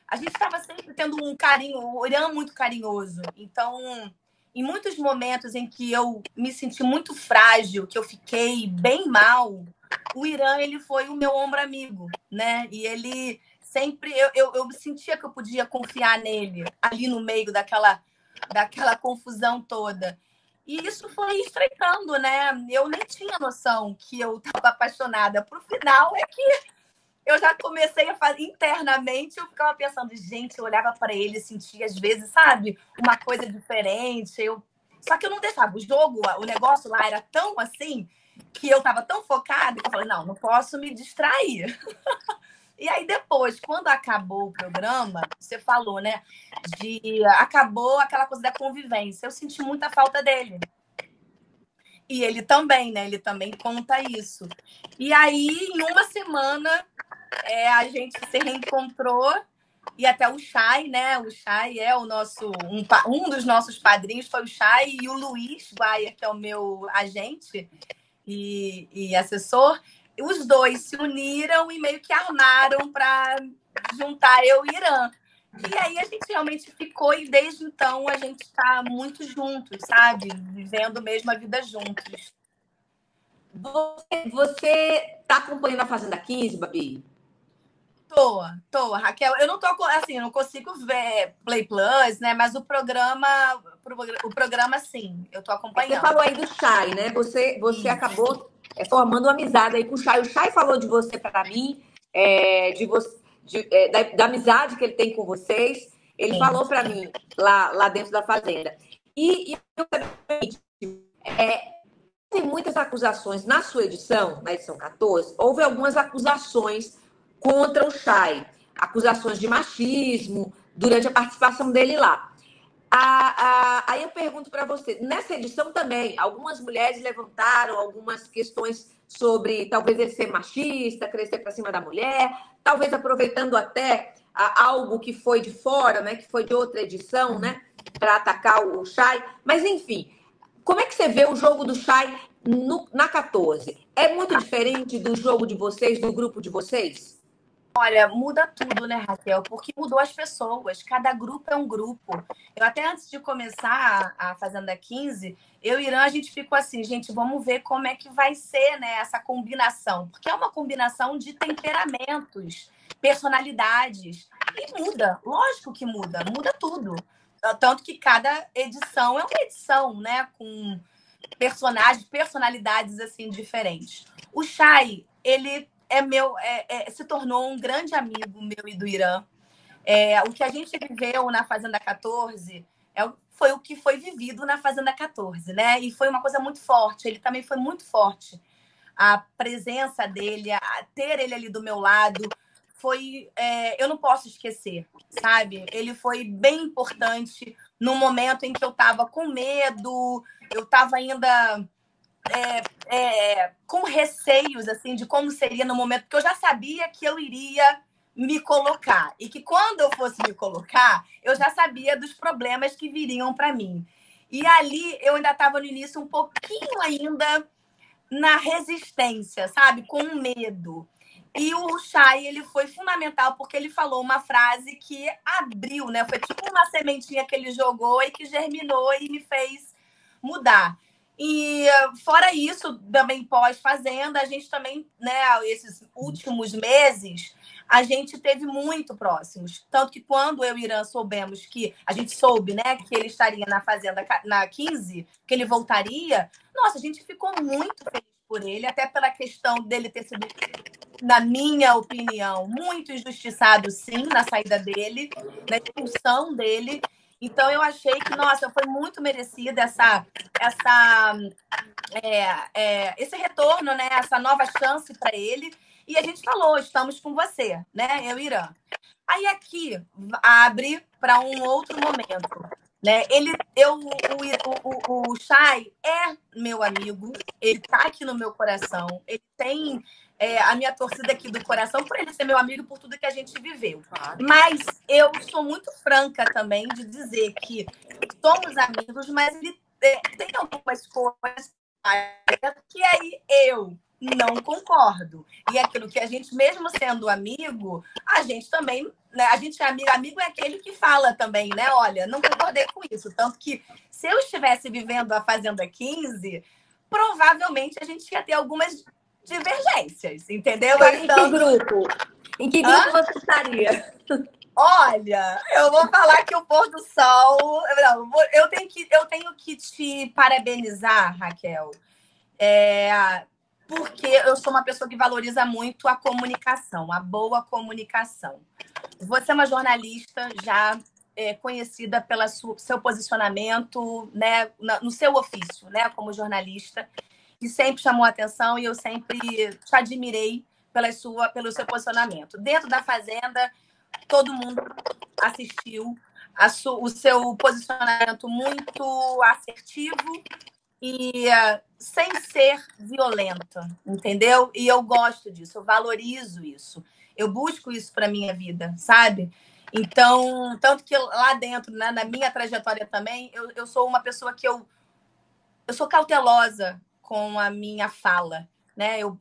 a gente estava sempre tendo um carinho, o Irã muito carinhoso. Então, em muitos momentos em que eu me senti muito frágil, que eu fiquei bem mal, o Irã, ele foi o meu ombro amigo, né? E ele sempre, eu sentia que eu podia confiar nele, ali no meio daquela confusão toda. E isso foi estreitando, né? Eu nem tinha noção que eu estava apaixonada. Pro final é que eu já comecei a fazer internamente, eu ficava pensando, gente, eu olhava para ele e sentia, às vezes, sabe, uma coisa diferente. Só que eu não deixava. O negócio lá era tão assim, que eu estava tão focada, que eu falei, não posso me distrair. E aí depois, quando acabou o programa, você falou, né, acabou aquela coisa da convivência. Eu senti muita falta dele. E ele também, né? Ele também conta isso. E aí, em uma semana, a gente se reencontrou e até o Chay, né? O Chay é o nosso... Um dos nossos padrinhos foi o Chay e o Luiz Guaia, que é o meu agente e assessor. Os dois se uniram e meio que armaram para juntar eu e Irã. E aí a gente realmente ficou e desde então a gente está muito juntos, sabe? Vivendo mesmo a vida juntos.
Você está acompanhando a Fazenda 15, Babi?
Tô, Raquel. Eu não tô assim, eu não consigo ver Play Plus, né? Mas o programa sim, eu tô acompanhando.
Você falou aí do Chay, né? Você acabou formando uma amizade aí com o Chay. O Chay falou de você para mim, da amizade que ele tem com vocês. Ele falou para mim lá dentro da Fazenda. E eu tem muitas acusações na sua edição, na edição 14, houve algumas acusações contra o Chay, acusações de machismo durante a participação dele lá. Aí eu pergunto para você, nessa edição também, algumas mulheres levantaram algumas questões sobre talvez ele ser machista, crescer para cima da mulher, talvez aproveitando até algo que foi de fora, né, que foi de outra edição, né, para atacar o Chay. Mas enfim, como é que você vê o jogo do Chay na 14? É muito diferente do jogo de vocês, do grupo de vocês?
Olha, muda tudo, né, Raquel? Porque mudou as pessoas. Cada grupo é um grupo. Eu até antes de começar a Fazenda 15, eu e Irã, a gente ficou assim, gente, vamos ver como é que vai ser, né, essa combinação. Porque é uma combinação de temperamentos, personalidades. E muda, lógico que muda, muda tudo. Tanto que cada edição é uma edição, né, com personagens, personalidades assim diferentes. O Chay, ele se tornou um grande amigo meu e do Irã. O que a gente viveu na Fazenda 14 foi o que foi vivido na Fazenda 14, né? E foi uma coisa muito forte. Ele também foi muito forte. A presença dele, ter ele ali do meu lado, eu não posso esquecer, sabe? Ele foi bem importante no momento em que eu estava com medo, eu estava ainda com receios assim de como seria no momento, porque eu já sabia que eu iria me colocar e que quando eu fosse me colocar, eu já sabia dos problemas que viriam para mim. E ali eu ainda estava no início um pouquinho ainda na resistência, sabe? Com medo. E o Chay, ele foi fundamental porque ele falou uma frase que abriu, né? Foi tipo uma sementinha que ele jogou e que germinou e me fez mudar. E fora isso, também pós-Fazenda, a gente também, né, esses últimos meses, a gente teve muito próximos. Tanto que quando eu e Irã soubemos que, a gente soube, né, que ele estaria na Fazenda na 15, que ele voltaria, nossa, a gente ficou muito feliz por ele, até pela questão dele ter sido, na minha opinião, muito injustiçado, sim, na saída dele, na expulsão dele. Então, eu achei que, nossa, foi muito merecida esse retorno, né? Essa nova chance para ele. E a gente falou, estamos com você, né? Eu e Irã. Aí aqui abre para um outro momento, né? O Chay é meu amigo, ele está aqui no meu coração, ele tem a minha torcida aqui do coração por ele ser meu amigo, por tudo que a gente viveu. Mas eu sou muito franca também de dizer que somos amigos, mas ele tem algumas coisas que aí eu não concordo. E aquilo que a gente, mesmo sendo amigo, a gente também, né, a gente é amigo, amigo é aquele que fala também, né? Olha, não concordei com isso. Tanto que se eu estivesse vivendo a Fazenda 15, provavelmente a gente ia ter algumas divergências, entendeu?
Em que grupo? Em que grupo você estaria?
Olha, eu vou falar que o pôr do sol... Não, eu tenho que te parabenizar, Raquel, porque eu sou uma pessoa que valoriza muito a comunicação, a boa comunicação. Você é uma jornalista já conhecida pelo seu posicionamento, né, no seu ofício, né, como jornalista, e sempre chamou a atenção e eu sempre te admirei pelo seu posicionamento. Dentro da Fazenda, todo mundo assistiu o seu posicionamento muito assertivo e sem ser violenta, entendeu? E eu gosto disso, eu valorizo isso. Eu busco isso para minha vida, sabe? Então, tanto que lá dentro, né, na minha trajetória também, eu sou uma pessoa que eu sou cautelosa com a minha fala, né? Eu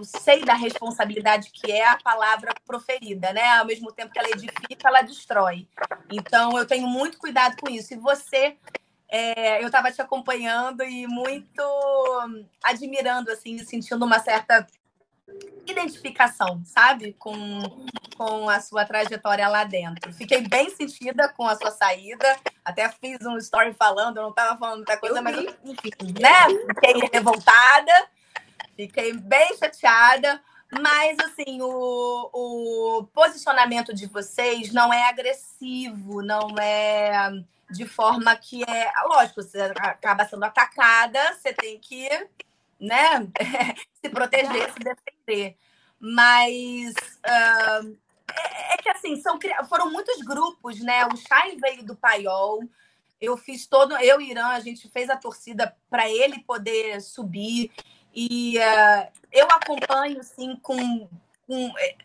sei da responsabilidade que é a palavra proferida, né? Ao mesmo tempo que ela edifica, ela destrói. Então, eu tenho muito cuidado com isso. E você, eu estava te acompanhando e muito admirando, assim, sentindo uma certa identificação, sabe? Com a sua trajetória lá dentro. Fiquei bem sentida com a sua saída. Até fiz um story falando, eu não estava falando muita coisa, mas enfim, né? Fiquei revoltada, fiquei bem chateada. Mas, assim, o posicionamento de vocês não é agressivo, não é de forma que lógico, você acaba sendo atacada, você tem que, né, se proteger, se defender. Mas que assim, foram muitos grupos, né? O Chay veio do Paiol, Eu e Irã, a gente fez a torcida para ele poder subir. E eu acompanho, assim,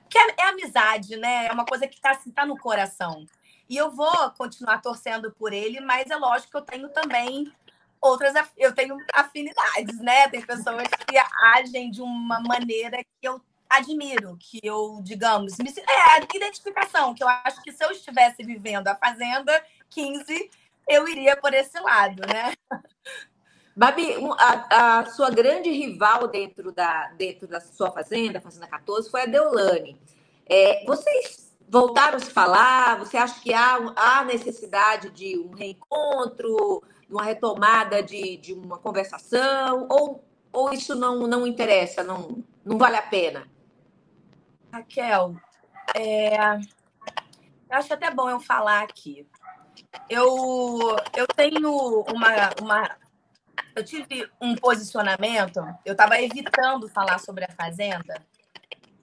que é amizade, né? É uma coisa que está assim, tá no coração. E eu vou continuar torcendo por ele, mas é lógico que eu tenho também eu tenho afinidades, né? Tem pessoas que agem de uma maneira que eu admiro, que eu, digamos, a identificação, que eu acho que se eu estivesse vivendo a Fazenda 15, eu iria por esse lado, né?
Babi, a sua grande rival dentro da sua fazenda, Fazenda 14, foi a Deolane. Vocês voltaram a se falar? Você acha que há necessidade de um reencontro, de uma retomada de uma conversação? Ou isso não interessa, não vale a pena?
Raquel, eu acho até bom eu falar aqui. Eu tenho eu tive um posicionamento, eu estava evitando falar sobre a Fazenda,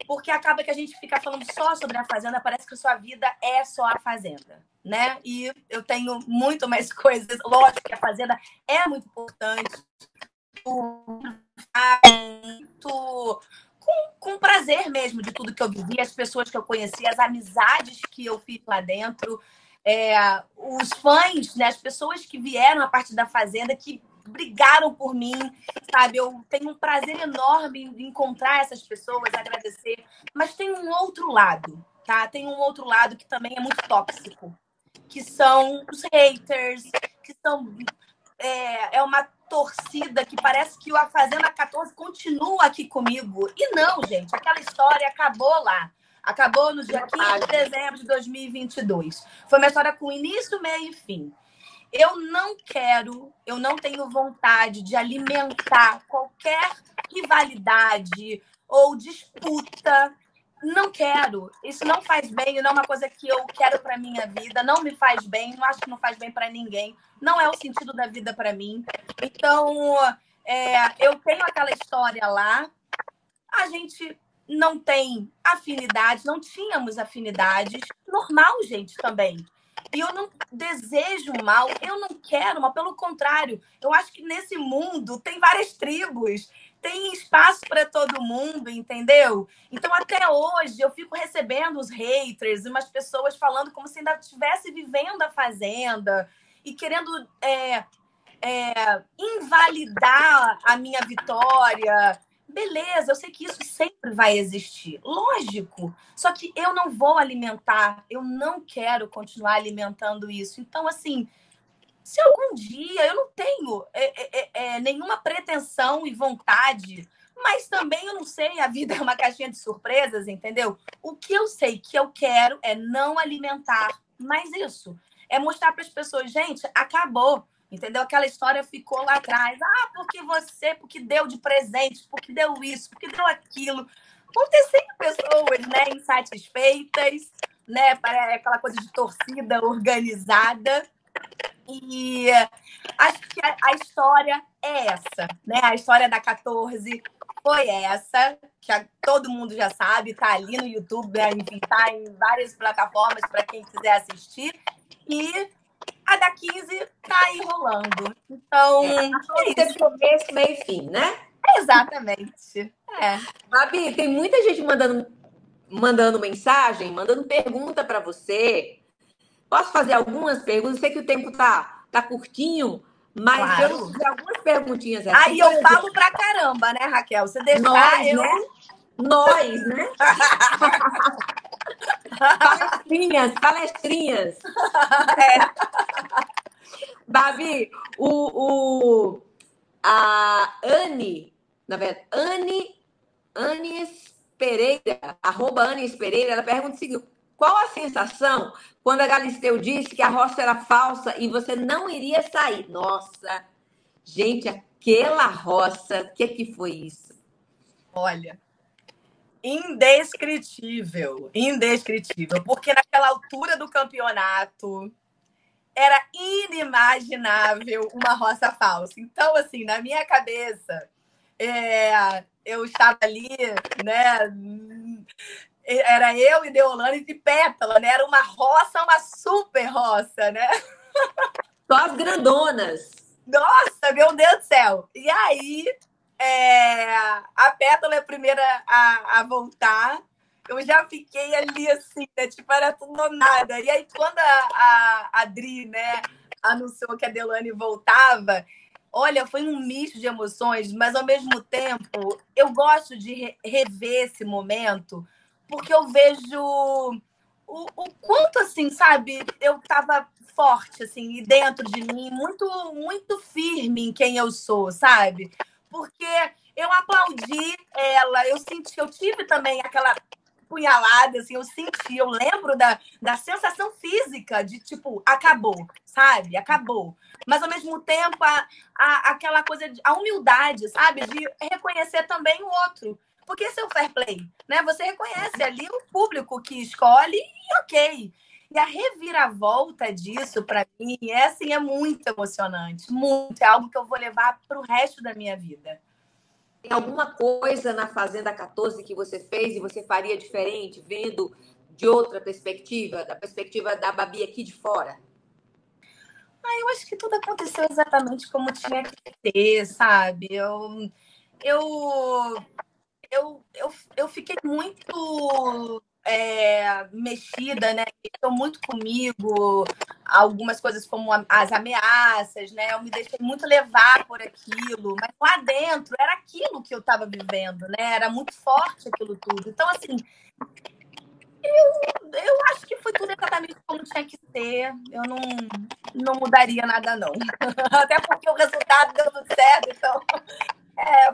porque acaba que a gente fica falando só sobre a Fazenda, parece que a sua vida é só a Fazenda, né? E eu tenho muito mais coisas. Lógico que a Fazenda é muito importante, muito com prazer mesmo de tudo que eu vivi, as pessoas que eu conheci, as amizades que eu fiz lá dentro, os fãs, né, as pessoas que vieram a partir da Fazenda, que brigaram por mim, sabe? Eu tenho um prazer enorme em encontrar essas pessoas, agradecer. Mas tem um outro lado, tá? Tem um outro lado que também é muito tóxico, que são os haters, que são uma torcida que parece que a Fazenda 14 continua aqui comigo. E não, gente, aquela história acabou lá. Acabou no dia 15 de dezembro de 2022. Foi uma história com início, meio e fim. Eu não tenho vontade de alimentar qualquer rivalidade ou disputa. Não quero. Isso não faz bem, não é uma coisa que eu quero para minha vida, não me faz bem, não acho que não faz bem para ninguém. Não é o sentido da vida para mim. Então, eu tenho aquela história lá. A gente não tem afinidade, não tínhamos afinidades. Normal, gente, também. E eu não desejo mal, eu não quero, mas pelo contrário, eu acho que nesse mundo tem várias tribos, tem espaço para todo mundo, entendeu? Então, até hoje, eu fico recebendo os haters, umas pessoas falando como se ainda estivesse vivendo a Fazenda e querendo invalidar a minha vitória. Beleza, eu sei que isso sempre vai existir, lógico. Só que eu não vou alimentar, eu não quero continuar alimentando isso. Então, assim, se algum dia eu não tenho nenhuma pretensão e vontade, mas também eu não sei, a vida é uma caixinha de surpresas, entendeu? O que eu sei que eu quero é não alimentar mais isso. É mostrar para as pessoas, gente, acabou. Entendeu? Aquela história ficou lá atrás. Porque deu de presente, porque deu isso, porque deu aquilo. Vão ter sempre pessoas, né, insatisfeitas, né? Aquela coisa de torcida organizada. E acho que a história é essa, né? A história da 14 foi essa, que todo mundo já sabe, tá ali no YouTube, né? Enfim, tá em várias plataformas para quem quiser assistir. E a da 15 tá aí rolando. Então,
teve começo, meio e fim, né?
Exatamente.
Babi, tem muita gente mandando mensagem, mandando pergunta para você. Posso fazer algumas perguntas? Eu sei que o tempo tá curtinho, mas
claro.
eu vou fazer algumas perguntinha assim.
Aí eu falo pra caramba, né, Raquel? Você deixar
Nós, né? Palestrinhas. Babi, a Anne, na verdade, Anis Pereira, @Anis Pereira, ela pergunta o seguinte: qual a sensação quando a Galisteu disse que a roça era falsa e você não iria sair? Nossa, gente, aquela roça, o que foi isso?
Olha, indescritível, porque naquela altura do campeonato era inimaginável uma roça falsa. Então, assim, na minha cabeça, eu estava ali, né? Era eu e Deolane de Pétala, né? Era uma roça, uma super roça, né?
Só as grandonas.
Nossa, meu Deus do céu! E aí, a Pétala é a primeira a voltar. Eu já fiquei ali assim, né? Tipo, era tudo ou nada. E aí, quando a Dri, né, anunciou que a Delaney voltava, olha, foi um misto de emoções, mas ao mesmo tempo, eu gosto de rever esse momento, porque eu vejo o quanto, assim, sabe, eu tava forte, assim, e dentro de mim, muito, muito firme em quem eu sou, sabe? Porque eu aplaudi ela, eu senti, eu tive também aquela punhalada, assim, eu senti, eu lembro da sensação física de, tipo, acabou, sabe? Acabou. Mas, ao mesmo tempo, aquela coisa, a humildade, sabe? De reconhecer também o outro. Porque esse é o fair play, né? Você reconhece ali o público que escolhe e ok. E a reviravolta disso, para mim, assim, é muito emocionante. Muito. É algo que eu vou levar para o resto da minha vida.
Tem alguma coisa na Fazenda 14 que você fez e você faria diferente, vendo de outra perspectiva, da perspectiva da Babi aqui de fora?
Eu acho que tudo aconteceu exatamente como tinha que ser, sabe? Eu fiquei muito mexida, né? Mexeu muito comigo, algumas coisas como as ameaças, né? Eu me deixei muito levar por aquilo, mas lá dentro era aquilo que eu estava vivendo, né? Era muito forte aquilo tudo. Então, assim, eu acho que foi tudo exatamente como tinha que ser. Eu não mudaria nada, não. Até porque o resultado deu tudo certo, então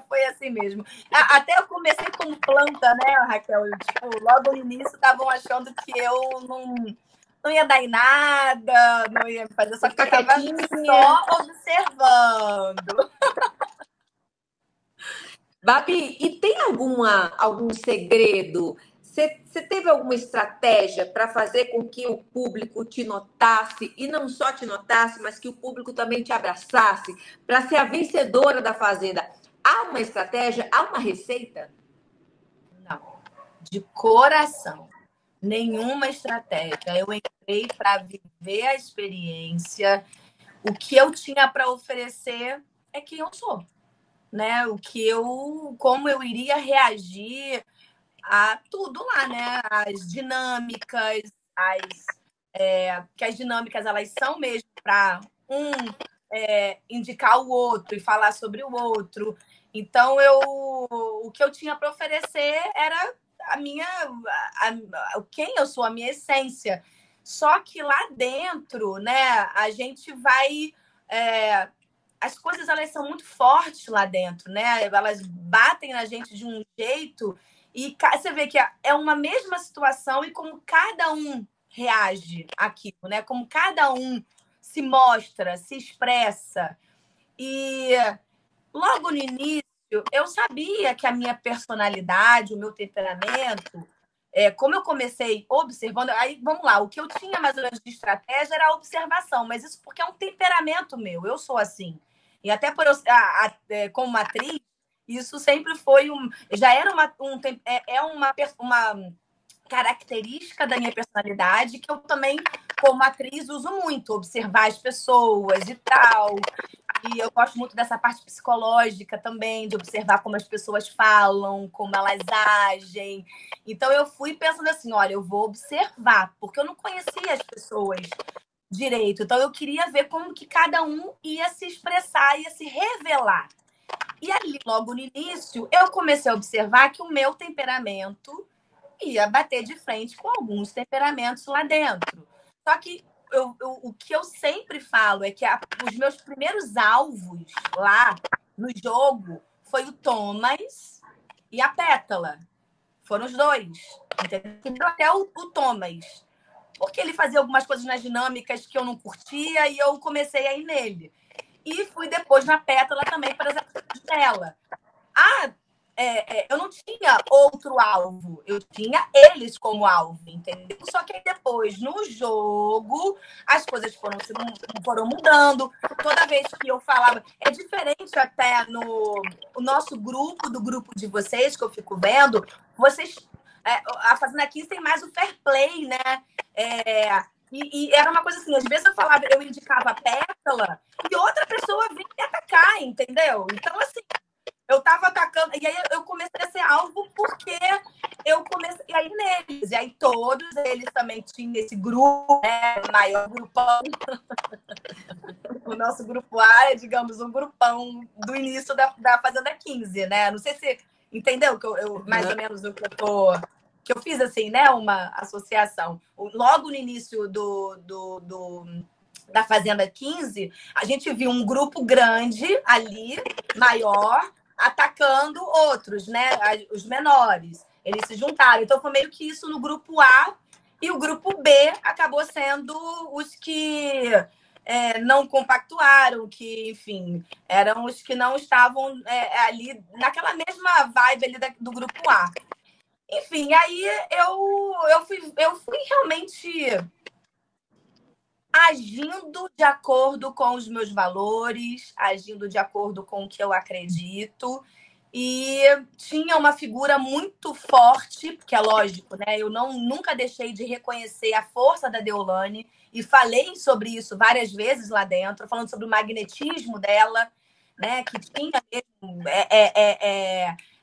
foi assim mesmo. Até eu comecei como planta, né, Raquel? Tipo, logo no início estavam achando que eu não ia dar em nada, não ia fazer, só que eu estava só observando.
Babi, e tem algum segredo? Você teve alguma estratégia para fazer com que o público te notasse, e não só te notasse, mas que o público também te abraçasse, para ser a vencedora da Fazenda? Há uma estratégia? Há uma receita?
Não, de coração. Nenhuma estratégia. Eu entrei para viver a experiência. O que eu tinha para oferecer é quem eu sou, né? Como eu iria reagir a tudo lá, né? As dinâmicas, que as dinâmicas elas são mesmo para indicar o outro e falar sobre o outro. Então o que eu tinha para oferecer era quem eu sou, a minha essência. Só que lá dentro, né, a gente vai as coisas elas são muito fortes lá dentro, né? Elas batem na gente de um jeito e você vê que é uma mesma situação e como cada um reage àquilo, né? Como cada um se mostra, se expressa. E logo no início, eu sabia que a minha personalidade, o meu temperamento, como eu comecei observando, aí vamos lá, o que eu tinha mais ou menos de estratégia era a observação, mas isso porque é um temperamento meu, eu sou assim. E até por eu, como atriz, isso sempre foi já era uma característica da minha personalidade que eu também, como atriz, uso muito, observar as pessoas e tal. E eu gosto muito dessa parte psicológica também, de observar como as pessoas falam, como elas agem. Então eu fui pensando assim, olha, eu vou observar, porque eu não conhecia as pessoas direito. Então eu queria ver como que cada um ia se expressar, ia se revelar. E ali, logo no início, eu comecei a observar que o meu temperamento ia bater de frente com alguns temperamentos lá dentro. Só que o que eu sempre falo é que os meus primeiros alvos lá no jogo foi o Thomas e a Pétala. Foram os dois. Entendeu? Até o Thomas. Porque ele fazia algumas coisas nas dinâmicas que eu não curtia e eu comecei a ir nele. E fui depois na Pétala também para as atitudes dela. Eu não tinha outro alvo, eu tinha eles como alvo, entendeu? Só que aí depois, no jogo, as coisas foram mudando. Toda vez que eu falava, é diferente até no nosso grupo, do grupo de vocês, que eu fico vendo, vocês, a Fazenda 15 tem mais o fair play, né? E era uma coisa assim, às vezes eu indicava a Pétala e outra pessoa vinha me atacar, entendeu? Então, assim, eu tava atacando, e aí eu comecei a ser alvo porque eu comecei a ir neles. E aí todos eles também tinham esse grupo, né? Maior grupão. O nosso grupo A é, digamos, um grupão do início da Fazenda 15, né? Não sei se entendeu que mais ou menos o que eu fiz, assim, né? Uma associação. Logo no início da Fazenda 15, a gente viu um grupo grande ali, maior, atacando outros, né? Os menores. Eles se juntaram. Então, foi meio que isso no grupo A. E o grupo B acabou sendo os que não compactuaram, que, enfim, eram os que não estavam ali naquela mesma vibe ali do grupo A. Enfim, aí eu fui realmente agindo de acordo com os meus valores, agindo de acordo com o que eu acredito. E tinha uma figura muito forte, porque é lógico, né? Eu nunca deixei de reconhecer a força da Deolane e falei sobre isso várias vezes lá dentro, falando sobre o magnetismo dela, né? Que tinha mesmo,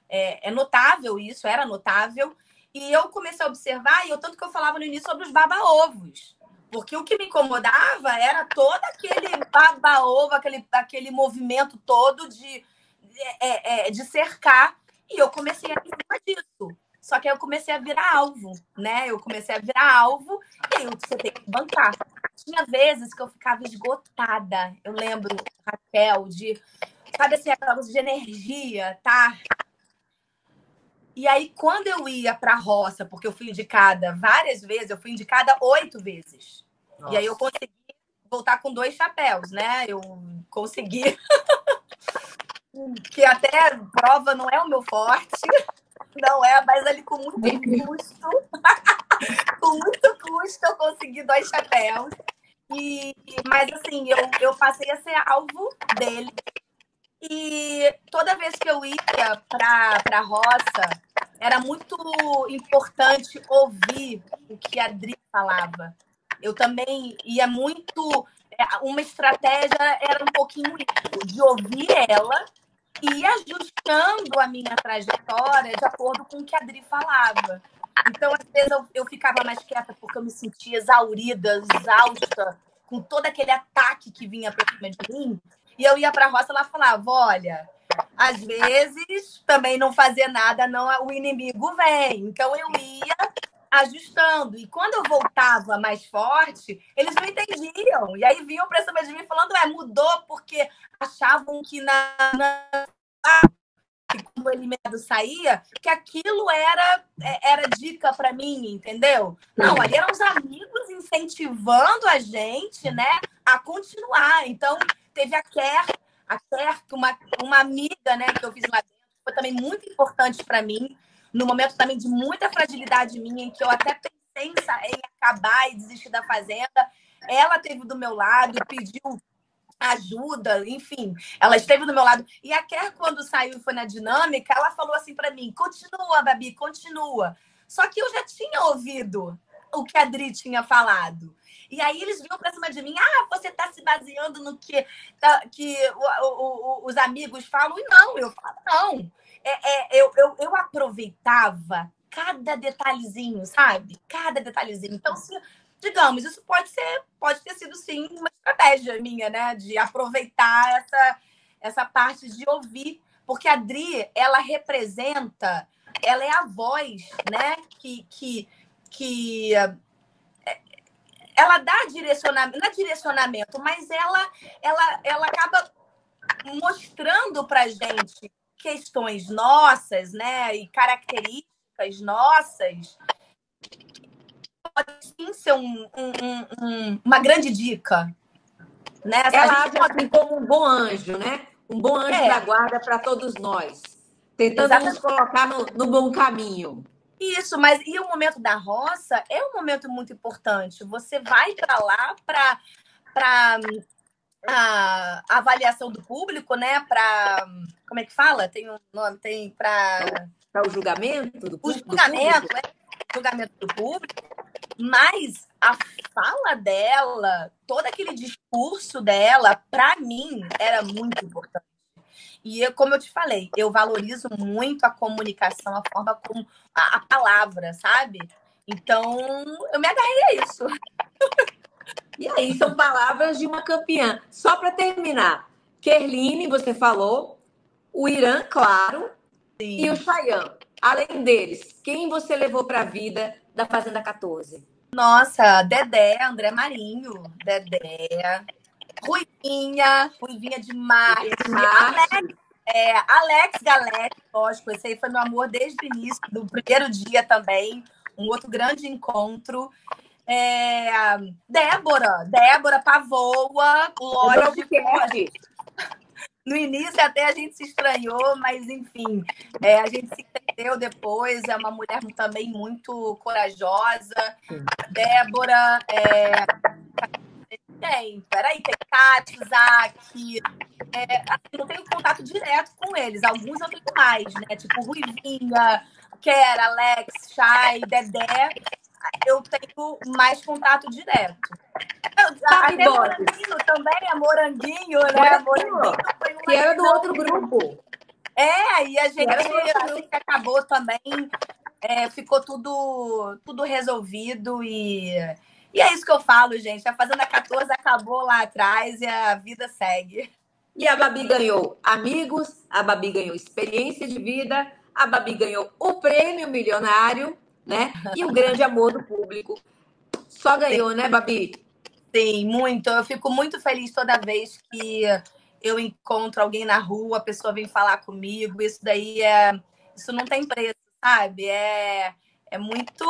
é notável isso, era notável. E eu comecei a observar, e tanto que eu falava no início sobre os baba-ovos. Porque o que me incomodava era todo aquele baba-ovo, aquele movimento todo de cercar. E eu comecei a ir em cima disso. Só que aí eu comecei a virar alvo, né? Eu comecei a virar alvo e aí você tem que bancar. Tinha vezes que eu ficava esgotada. Eu lembro, Raquel, sabe assim, aquela coisa de energia, tá? E aí, quando eu ia para a roça, porque eu fui indicada várias vezes, eu fui indicada 8 vezes. Nossa. E aí eu consegui voltar com 2 chapéus, né? Eu consegui. Que até prova não é o meu forte. Não é, mas ali com muito custo. Com muito custo eu consegui 2 chapéus. Mas assim, eu passei a ser alvo dele. E toda vez que eu ia para a roça, era muito importante ouvir o que a Dri falava. Eu também ia muito... Uma estratégia era um pouquinho de ouvir ela e ir ajustando a minha trajetória de acordo com o que a Dri falava. Então, às vezes, eu ficava mais quieta porque eu me sentia exaurida, exausta, com todo aquele ataque que vinha para cima de mim. E eu ia para a roça e ela falava, olha, às vezes também não fazer nada, não, o inimigo vem. Então eu ia ajustando. E quando eu voltava mais forte, eles não entendiam. E aí vinham para cima de mim falando, mudou porque achavam que como o eliminado saía, que aquilo era dica para mim, entendeu? Não, ali eram os amigos incentivando a gente, né, a continuar. Então, teve a Ker, uma amiga, né, que eu fiz lá dentro, foi também muito importante para mim, no momento também de muita fragilidade minha, em que eu até pensei em acabar e desistir da Fazenda. Ela esteve do meu lado, pediu ajuda, enfim, ela esteve do meu lado. E a Ker, quando saiu e foi na dinâmica, ela falou assim para mim, continua, Babi, continua. Só que eu já tinha ouvido o que a Dri tinha falado. E aí eles vinham para cima de mim, você está se baseando no que os amigos falam? E não, eu falo, não. Eu aproveitava cada detalhezinho, sabe? Cada detalhezinho. Então, digamos, isso pode ter sido, sim, uma estratégia minha, né? De aproveitar essa parte de ouvir. Porque a Dri, ela representa, ela é a voz, né? Que ela dá direcionamento, não é direcionamento, mas ela acaba mostrando pra gente questões nossas, né? E características nossas. Pode sim ser uma grande dica. Né?
Ela age assim como um bom anjo, né? Um bom anjo da guarda para todos nós, tentando nos colocar no bom caminho.
Isso, mas e o momento da roça é um momento muito importante. Você vai para lá para a avaliação do público, né? Para como é que fala? Tem um nome, tem para
o julgamento do público.
Julgamento do público. Mas a fala dela, todo aquele discurso dela, para mim, era muito importante. E como eu te falei, eu valorizo muito a comunicação, a forma como a palavra, sabe? Então, eu me agarrei a isso.
E aí, são palavras de uma campeã. Só para terminar, Kerline, você falou, o Irã, claro,
Sim.
e o Chayanne. Além deles, quem você levou para a vida da Fazenda 14?
Nossa, Dedé, André Marinho, Dedé, Ruivinha demais. Alex Galete, lógico, esse aí foi meu amor desde o início, do primeiro dia também. Um outro grande encontro. Débora Pavoa, lógico. No início até a gente se estranhou, mas enfim, a gente se entendeu depois. É uma mulher também muito corajosa. Débora, tem Tati, Isaac. Eu tenho contato direto com eles. Alguns eu tenho mais, né? Tipo Ruivinha, Kera, Alex, Chay, Dedé. Eu tenho mais contato direto. Até Moranguinho também, Moranguinho, né? Moranguinho foi uma
que era do outro grupo.
E a gente, assim que acabou também, ficou tudo resolvido e é isso que eu falo, gente. A Fazenda 14 acabou lá atrás e a vida segue.
E a Babi ganhou amigos, a Babi ganhou experiência de vida, a Babi ganhou o prêmio milionário, né? E o grande amor do público. Só ganhou, né, Babi?
Sim, muito. Eu fico muito feliz toda vez que eu encontro alguém na rua, a pessoa vem falar comigo. Isso daí isso não tem preço, sabe? É muito.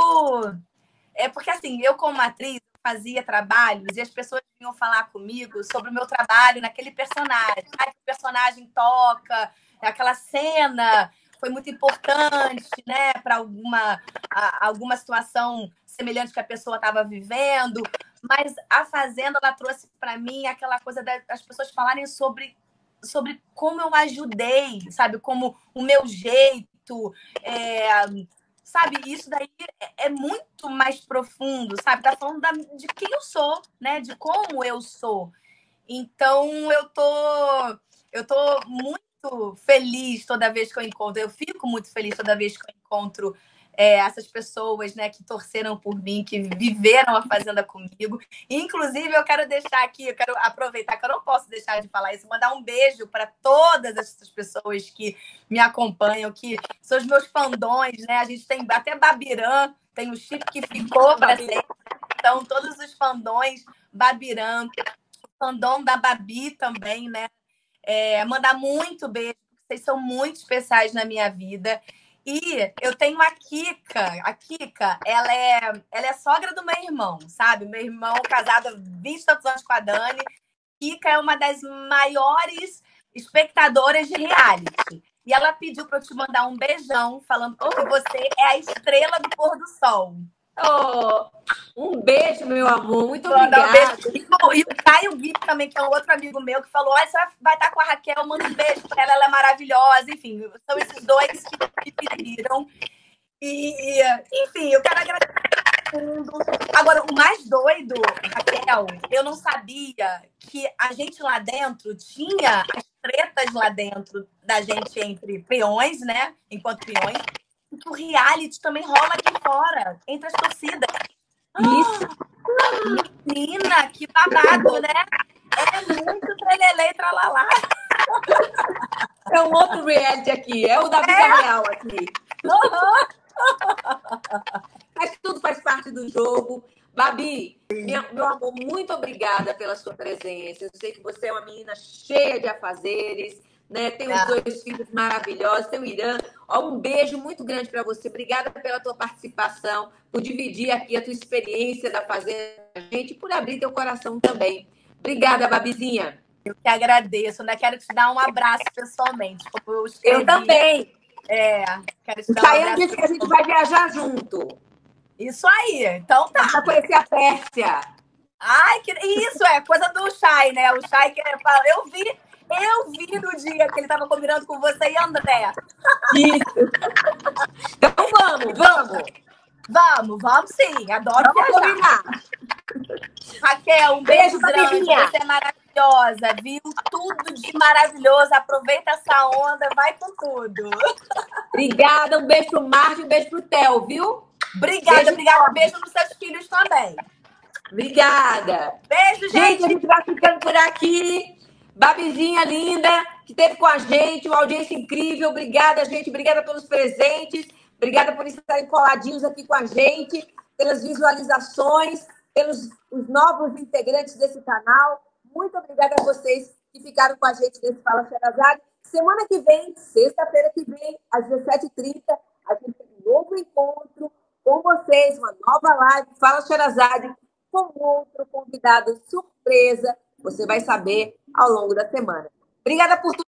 Porque assim, eu como atriz fazia trabalhos e as pessoas vinham falar comigo sobre o meu trabalho naquele personagem. Que o personagem toca, aquela cena foi muito importante, né, para alguma situação semelhante que a pessoa estava vivendo. Mas a Fazenda, ela trouxe para mim aquela coisa das pessoas falarem sobre como eu ajudei, sabe? Como o meu jeito, sabe? Isso daí é muito mais profundo, sabe? Tá falando de quem eu sou, né? De como eu sou. Então, eu tô muito feliz toda vez que eu encontro. Eu fico muito feliz toda vez que eu encontro essas pessoas, né, que torceram por mim, que viveram a Fazenda comigo. Inclusive, eu quero deixar aqui, eu quero aproveitar que eu não posso deixar de falar isso, mandar um beijo para todas essas pessoas que me acompanham, que são os meus fandões, né? A gente tem até Babirã, tem o chip que ficou para sempre. Então, todos os fandões, Babirã, o fandom da Babi também, né? Mandar muito beijo, porque vocês são muito especiais na minha vida. E eu tenho a Kika. A Kika, ela é sogra do meu irmão, sabe? Meu irmão casado há 20 tantos anos com a Dani. Kika é uma das maiores espectadoras de reality. E ela pediu para eu te mandar um beijão, falando que você é a estrela do pôr do sol.
Um beijo, meu amor. Muito obrigada. Um beijo.
E o Caio Gui também, que é um outro amigo meu, que falou: você vai estar com a Raquel, manda um beijo para ela, ela é maravilhosa. Enfim, são esses dois que pediram. E, enfim, eu quero agradecer todo mundo. Agora, o mais doido, Raquel, eu não sabia que a gente lá dentro tinha as tretas lá dentro da gente entre peões, né? Enquanto peões. Que o reality também rola aqui fora, entre as torcidas.
Isso.
Menina, que babado, né? É muito trelelê e tralalá.
É um outro reality aqui, é o da vida real aqui. Mas tudo faz parte do jogo. Babi, meu amor, muito obrigada pela sua presença. Eu sei que você é uma menina cheia de afazeres, né? Tem os 2 filhos maravilhosos, tem o Irã. Um beijo muito grande para você. Obrigada pela tua participação, por dividir aqui a tua experiência da Fazenda com a gente e por abrir teu coração também. Obrigada, Babizinha.
Eu que agradeço, né? Quero te dar um abraço pessoalmente.
Eu também.
Quero te dar um abraço.
Disse que a gente vai viajar junto.
Isso aí. Então tá.
Pra conhecer a Pérsia.
Ai, isso é coisa do Chay, né? O Chay que eu vi no dia que ele estava combinando com você e André.
Isso. Então vamos sim. Adoro viajar. Combinar.
Raquel, um beijo grande.
Babizinha.
Você é maravilhosa, viu? Tudo de maravilhoso. Aproveita essa onda, vai com tudo.
Obrigada, um beijo pro Márcio, um beijo pro Theo, viu?
Obrigada. Beijo nos seus filhos também.
Obrigada.
Beijo,
Gente, a gente vai ficando por aqui. Babizinha linda, que esteve com a gente, uma audiência incrível. Obrigada, gente. Obrigada pelos presentes. Obrigada por estarem coladinhos aqui com a gente, pelas visualizações, pelos os novos integrantes desse canal. Muito obrigada a vocês que ficaram com a gente nesse Fala Sherazade. Semana que vem, sexta-feira que vem, às 17h30, a gente tem um novo encontro com vocês, uma nova live, Fala Sherazade, com outro convidado surpresa. Você vai saber ao longo da semana. Obrigada por tudo.